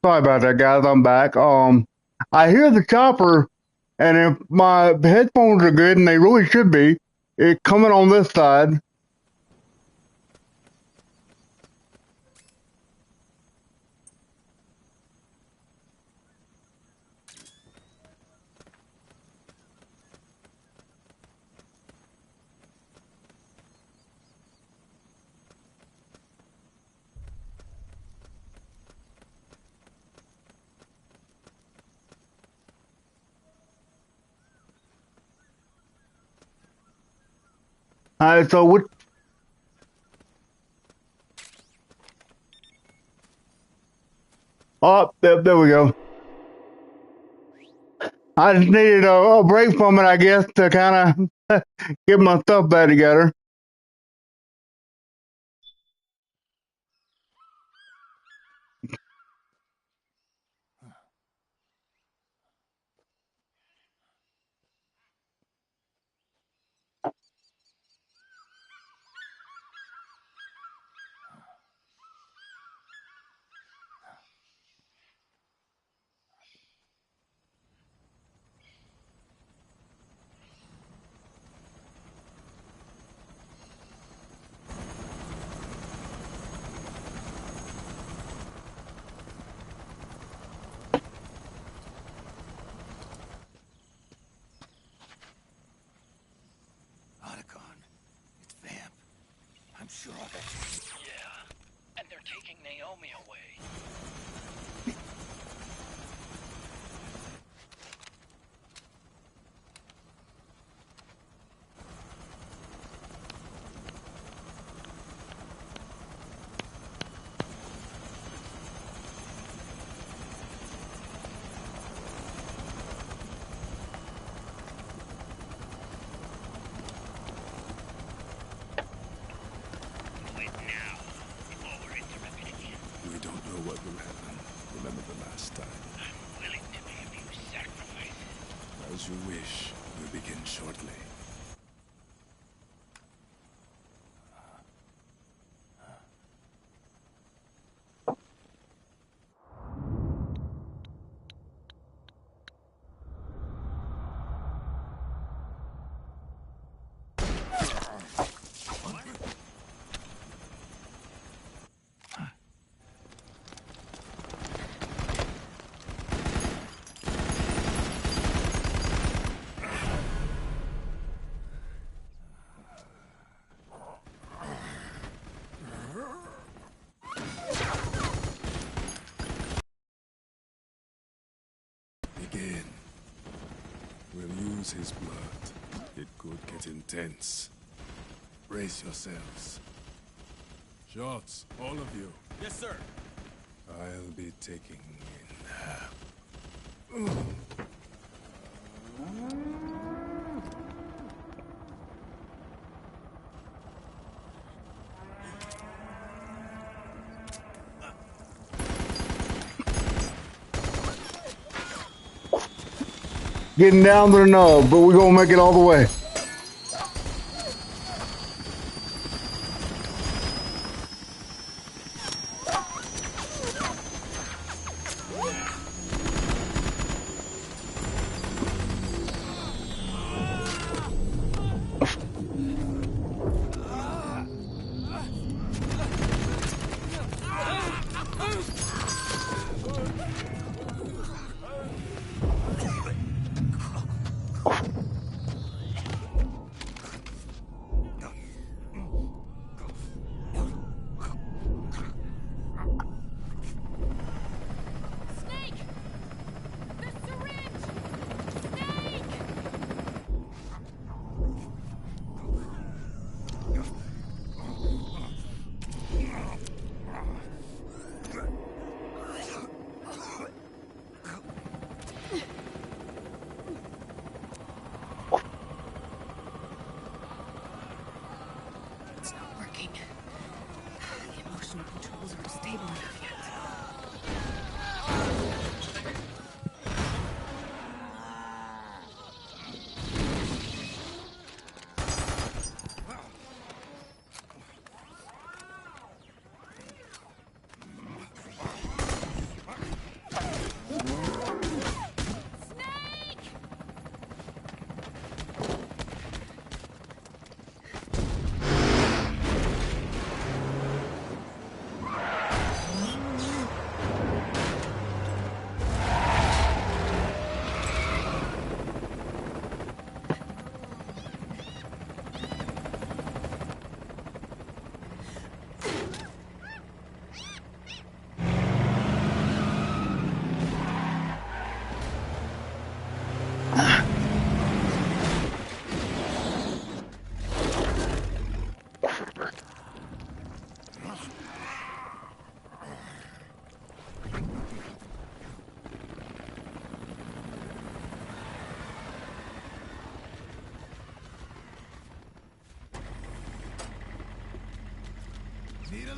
Sorry about that, guys. I'm back. I hear the chopper, and if my headphones are good, and they really should be, it's coming on this side. All right, so what? Oh, there we go. I just needed a break from it, I guess, to kind of get my stuff back together. I'm sure of it. Yeah, and they're taking Naomi away. We don't know what will happen. Remember the last time. I'm willing to make a few sacrifices. As you wish. We'll begin shortly. Begin. We'll use his blood. It could get intense. Brace yourselves. Shots, all of you. Yes, sir. I'll be taking in half. Getting down to the nub, but we're gonna make it all the way.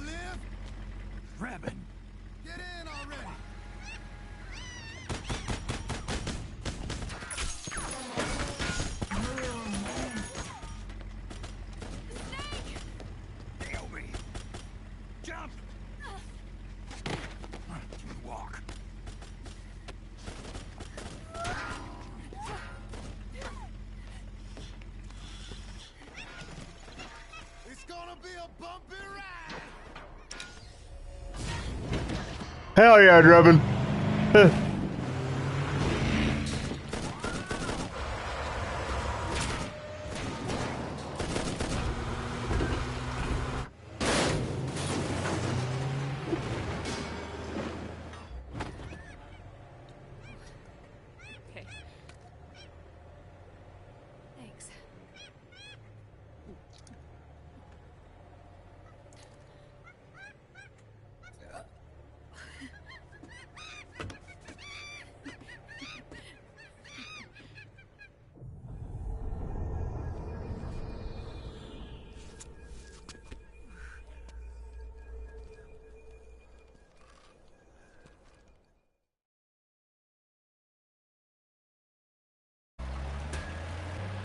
live? Revan. Get in already. Nail me. Jump. Walk. It's gonna be a bumpy ride. Hell yeah, Drebin. Okay. Thanks.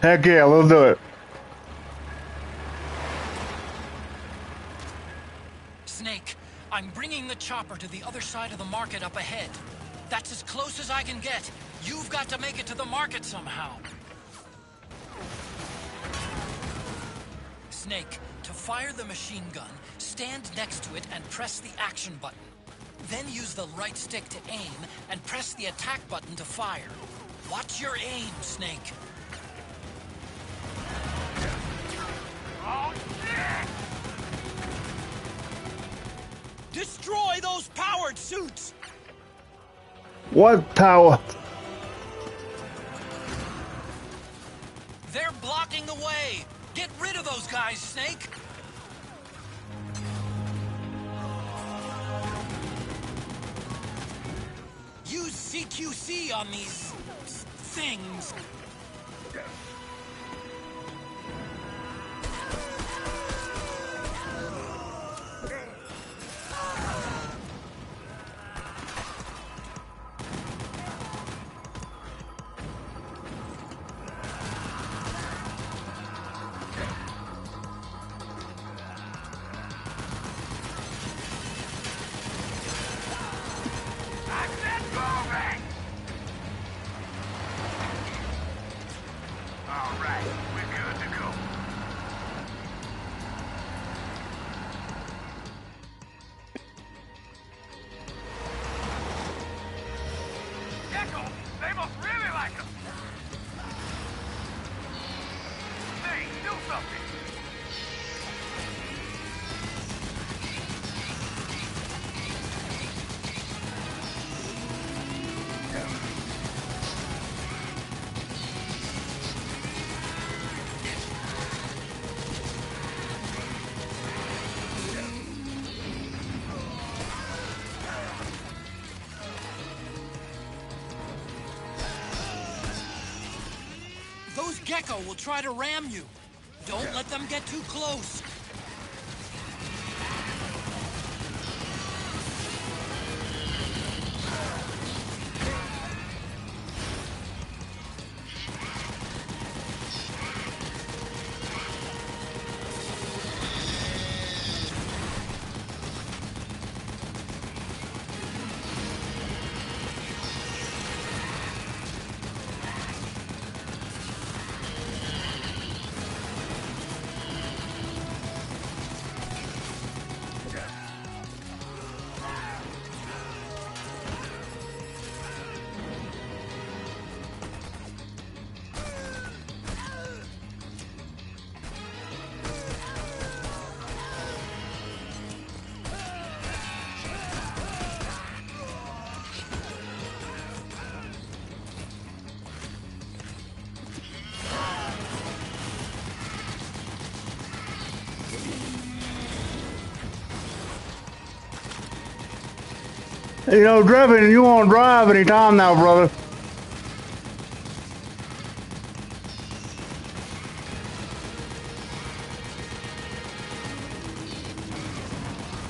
Heck yeah, let's do it. Snake, I'm bringing the chopper to the other side of the market up ahead. That's as close as I can get. You've got to make it to the market somehow. Snake, to fire the machine gun, stand next to it and press the action button. Then use the right stick to aim and press the attack button to fire. Watch your aim, Snake. Oh, shit! Destroy those powered suits! What tower? They're blocking the way! Get rid of those guys, Snake! Use CQC on these things. Those Gecko will try to ram you. Don't let them get too close. You know, Drebin, you won't drive anytime now, brother.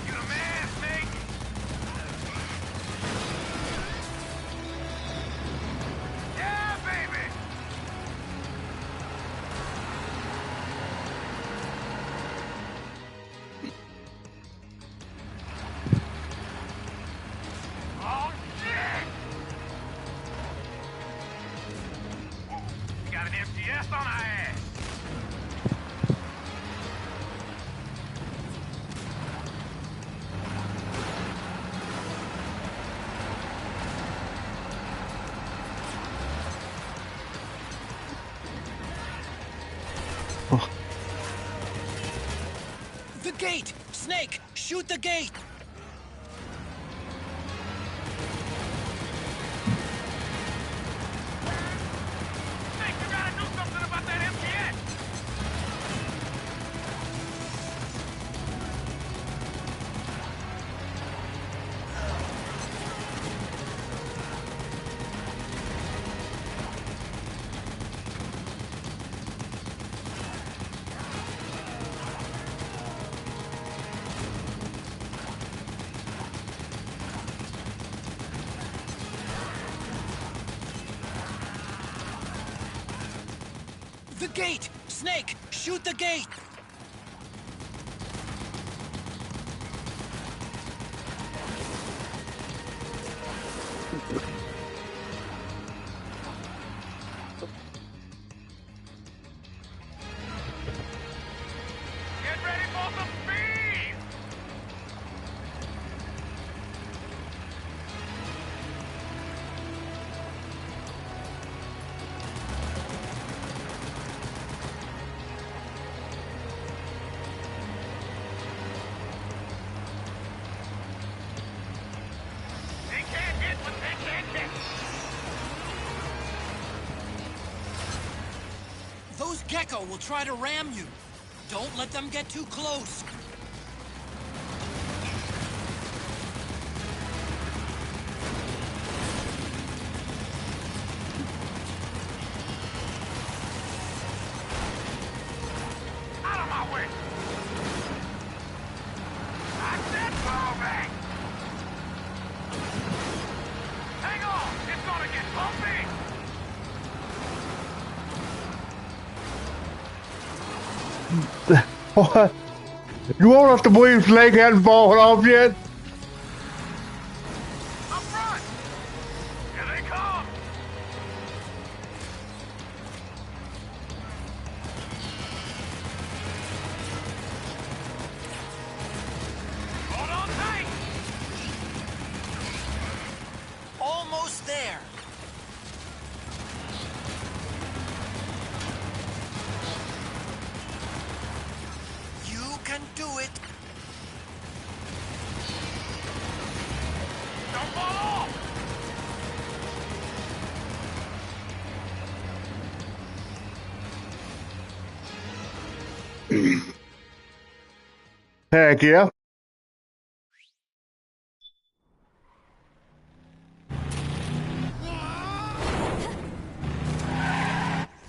You MTS on our ass. The gate! Snake, shoot the gate! Snake, you gotta do something about that MTS! The gate! Snake, shoot the gate! Get ready for some speed! They can't hit what they can't catch! Those Gecko will try to ram you. Don't let them get too close. Out of my way! I said moving! Hang on! It's gonna get bumpy! What? You want us to believe Snake hasn't fallen off yet? Up front! Here they come! Hold on tight! Almost there. You can do it. Don't fall off! Heck yeah.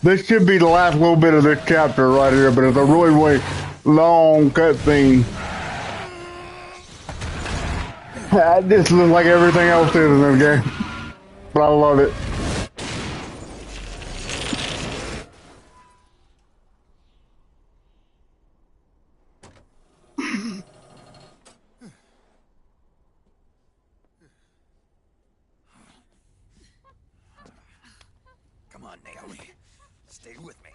This should be the last little bit of this chapter right here, but it's a really, really long cutscene. This looks like everything else is in this game, but I love it. Come on, Naomi. Stay with me.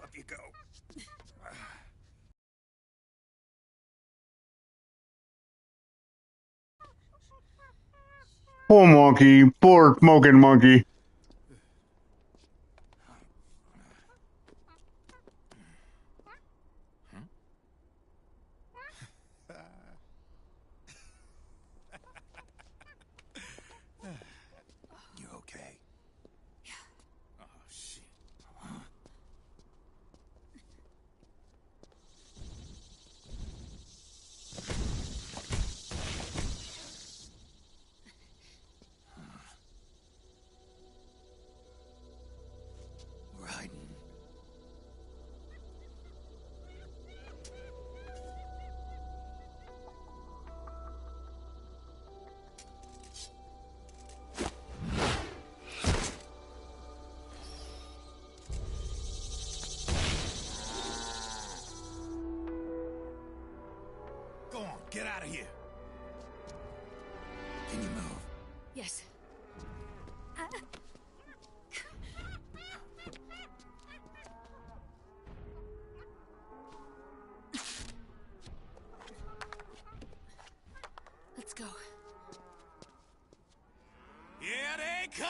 Up you go. Poor monkey, poor smoking monkey. You okay? Oh, shit. Get out of here. Can you move? Yes. Let's go. Here they come!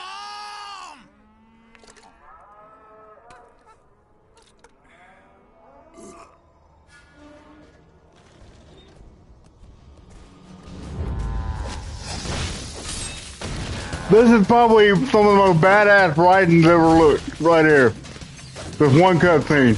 This is probably some of the most badass writings ever looked right here. This one cutscene.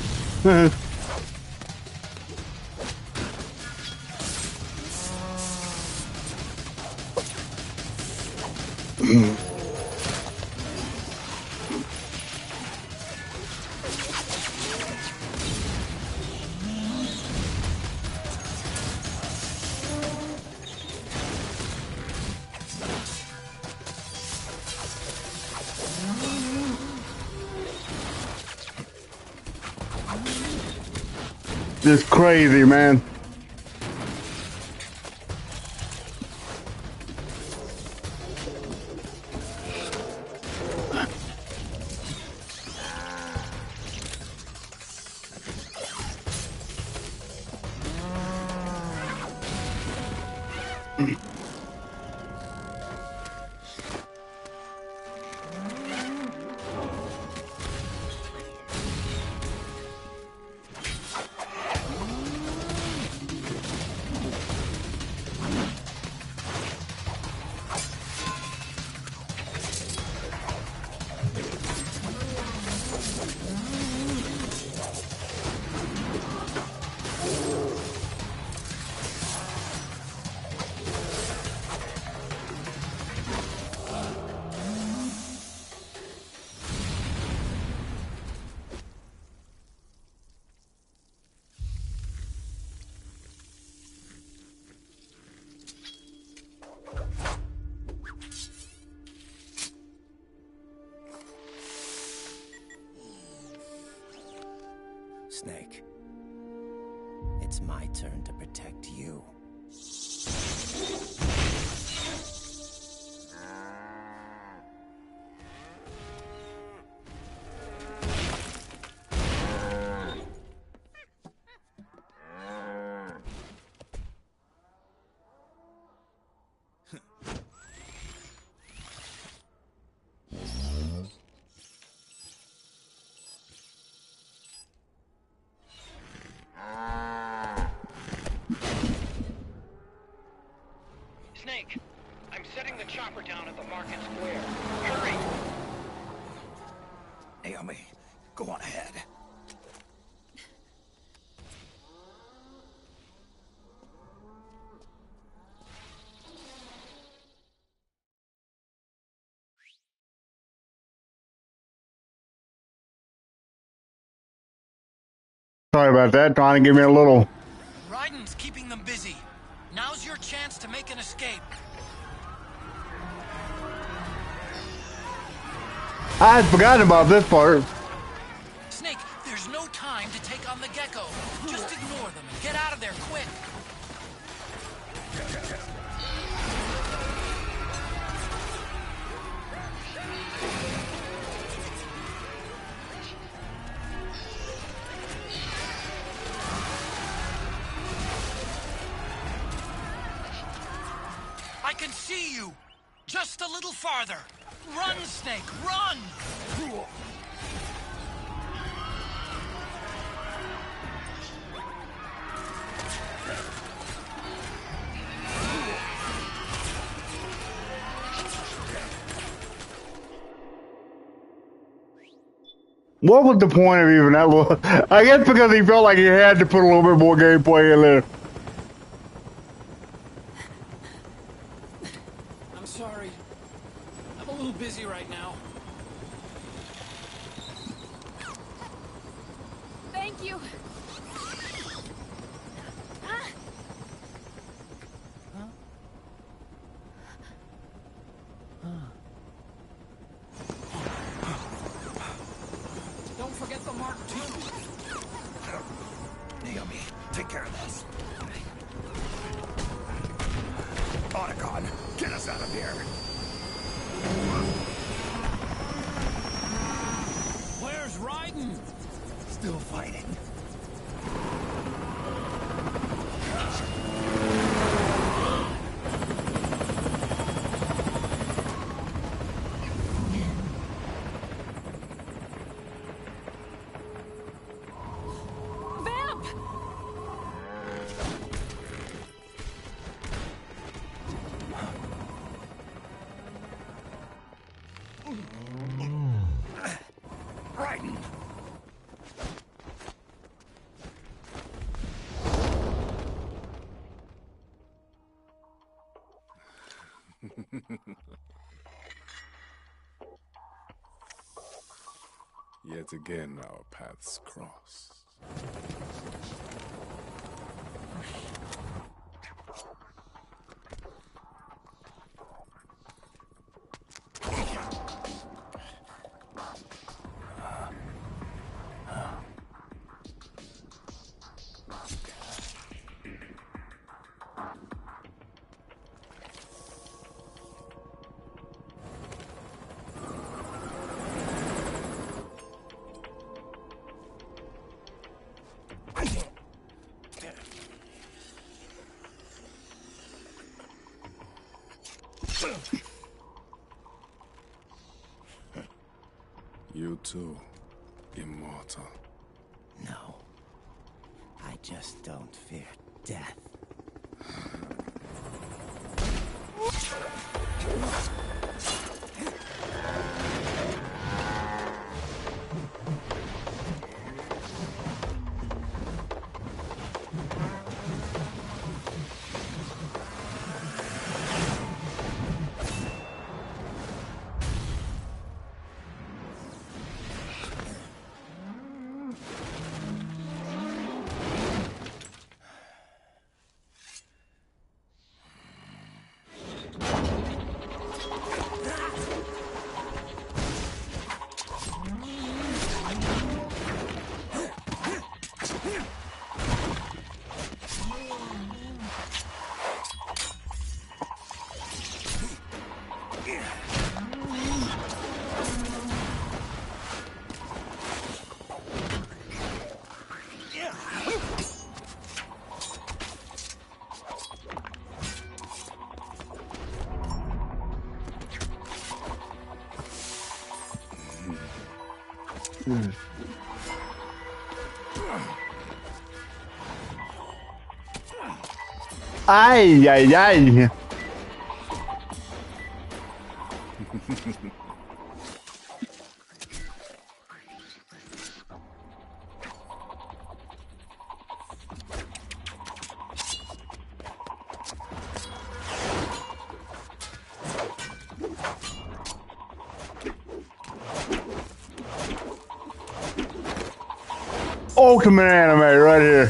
Just crazy, man. Snake, it's my turn to protect you. Snake, I'm setting the chopper down at the market square. Hurry! Naomi, go on ahead. Sorry about that. Trying to give me a little. Raiden's keeping them busy. Now's your chance to make an escape. I had forgotten about this part. Snake, there's no time to take on the gecko. Just ignore them and get out of there quick. I can see you! Just a little farther! Run, Snake, run! What was the point of even that little? I guess because he felt like he had to put a little bit more gameplay in there. I'm sorry. I'm a little busy right now. Thank you. Don't forget the Mark II. Naomi, take care of this. Otacon, get us out of here. Where's Raiden? Still fighting. Vamp! Raiden! Yet again our paths cross. You too, immortal. No. I just don't fear death. Ay, ay, ay. Ultimate anime right here.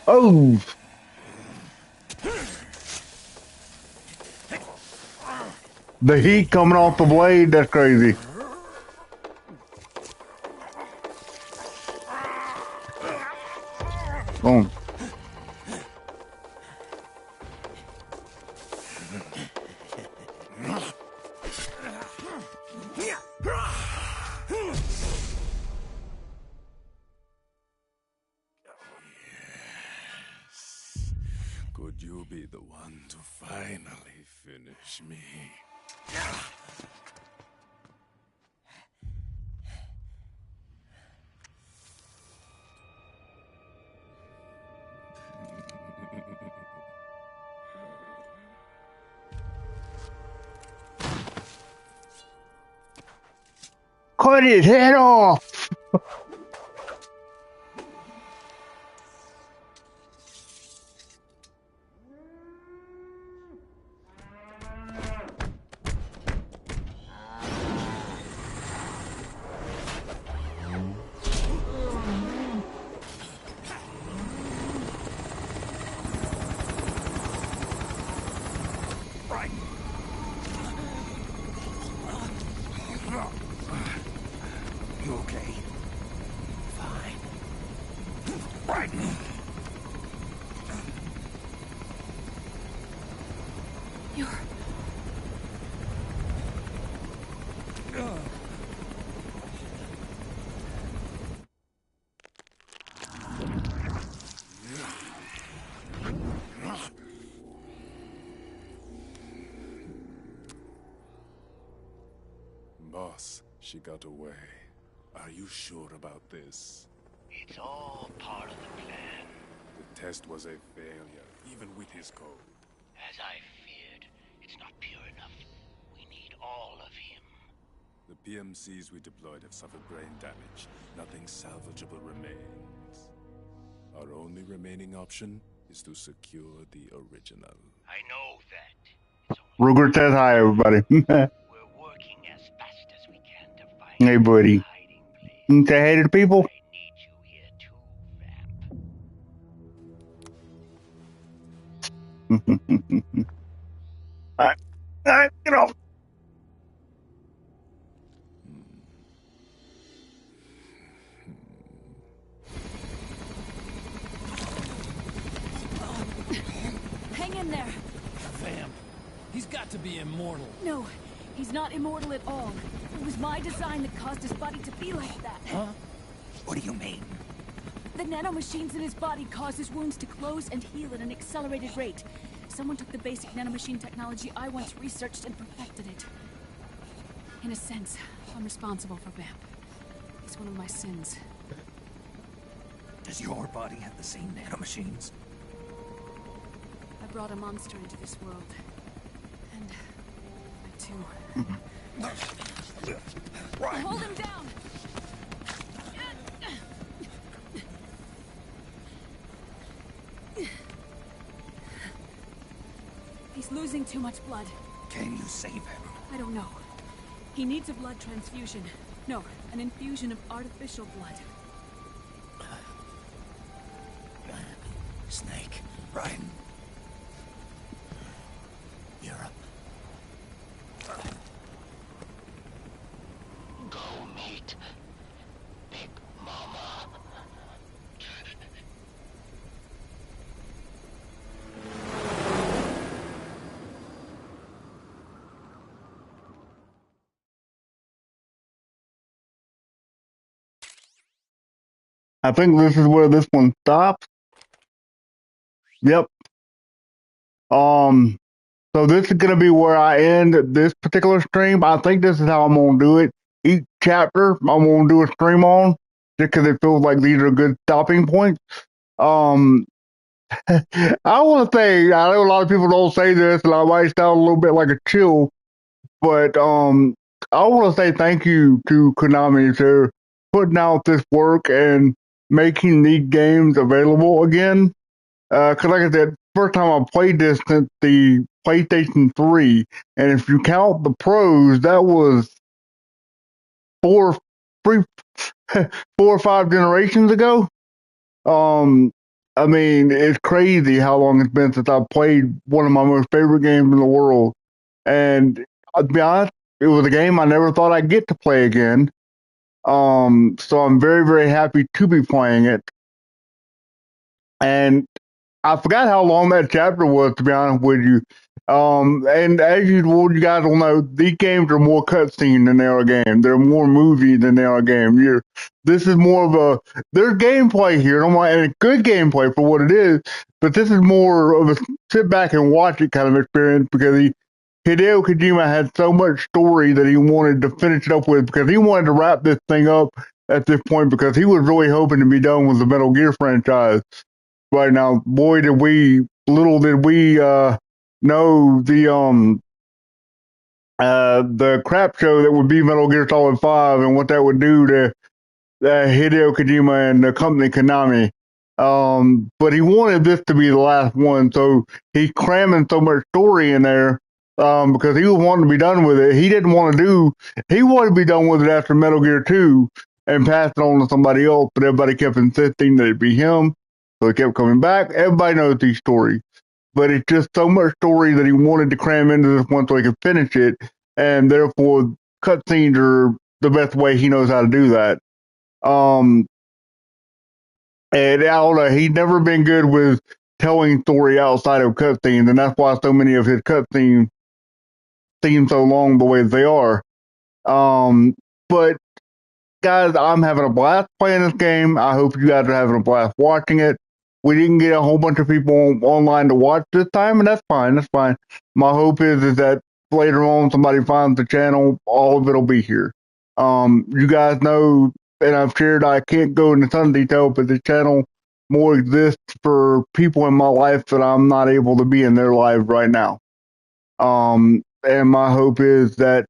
Oh, the heat coming off the blade, that's crazy. Boom. Could you be the one to finally finish me? Cut his head off. Right. You're... Boss, she got away. Are you sure about this? It's all part of the plan. The test was a failure, even with his code. As I feared, it's not pure enough. We need all of him. The PMCs we deployed have suffered brain damage. Nothing salvageable remains. Our only remaining option is to secure the original. I know that. Ruger says hi, everybody. We're working as fast as we can to find Hey, buddy. You can say hey to the people? I need you here too, Vamp. Alright, get off. Hang in there. Vamp. He's got to be immortal. No, he's not immortal at all. It was my design that caused his body to be like that. Huh? What do you mean? The nanomachines in his body cause his wounds to close and heal at an accelerated rate. Someone took the basic nanomachine technology I once researched and perfected it. In a sense, I'm responsible for Vamp. It's one of my sins. Does your body have the same nanomachines? I brought a monster into this world. And I too. Right. Hold him down! He's losing too much blood. Can you save him? I don't know. He needs a blood transfusion. No, an infusion of artificial blood. Snake. Right. You're up. Go meet Big Mama. I think this is where this one stops. Yep. So this is gonna be where I end this particular stream. I think this is how I'm gonna do it. Each chapter I'm gonna do a stream on, just because it feels like these are good stopping points. Um, I want to say I know a lot of people don't say this, and I might sound a little bit like a chill, but I want to say thank you to Konami for putting out this work and making these games available again. Because like I said, first time I played this since the PlayStation 3, and if you count the pros, that was four, three, 4 or 5 generations ago. I mean, it's crazy how long it's been since I played one of my most favorite games in the world. And I'll be honest, it was a game I never thought I'd get to play again. So I'm very, very happy to be playing it. And I forgot how long that chapter was, to be honest with you. And as usual, you guys will know, these games are more cutscene than they are game. They're more movie than they are game. This is more of there's gameplay here, and it's good gameplay for what it is, but this is more of a sit back and watch it kind of experience because Hideo Kojima had so much story that he wanted to finish it up with because he wanted to wrap this thing up at this point because he was really hoping to be done with the Metal Gear franchise right now. Boy, little did we know the crap show that would be Metal Gear Solid 5 and what that would do to Hideo Kojima and the company Konami. But he wanted this to be the last one, so he's cramming so much story in there because he was wanting to be done with it. He wanted to be done with it after Metal Gear 2 and pass it on to somebody else, but everybody kept insisting that it'd be him. So he kept coming back. Everybody knows these stories, but it's just so much story that he wanted to cram into this one so he could finish it, and therefore cutscenes are the best way he knows how to do that. Um, And I don't know, he's never been good with telling story outside of cutscenes, and that's why so many of his cutscenes seem so long the way they are. But guys, I'm having a blast playing this game. I hope you guys are having a blast watching it. We didn't get a whole bunch of people online to watch this time, and that's fine. That's fine. My hope is that later on somebody finds the channel, all of it'll be here. You guys know, and I've shared, I can't go into ton of detail, but the channel more exists for people in my life that I'm not able to be in their lives right now. And my hope is that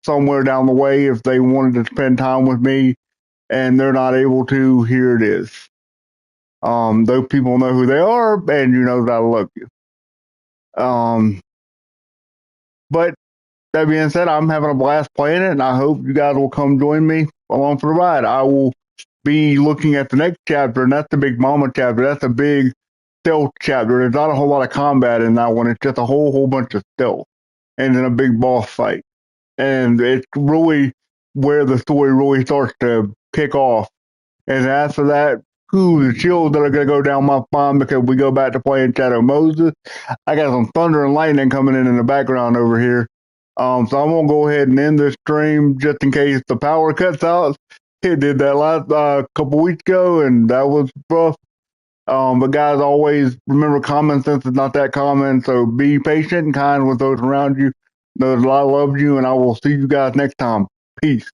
somewhere down the way, if they wanted to spend time with me and they're not able to, here it is. Those people know who they are, and you know that I love you. But that being said, I'm having a blast playing it, and I hope you guys will come join me along for the ride. I will be looking at the next chapter, and that's the Big Mama chapter. That's a big stealth chapter. There's not a whole lot of combat in that one. It's just a whole bunch of stealth, and then a big boss fight. And it's really where the story really starts to kick off. And after that, the chills that are going to go down my spine because we go back to playing Shadow Moses. I got some thunder and lightning coming in the background over here. So I'm going to go ahead and end this stream just in case the power cuts out. It did that last couple weeks ago, and that was rough. But guys, always remember common sense is not that common, so be patient and kind with those around you. Know that I love you, and I will see you guys next time. Peace.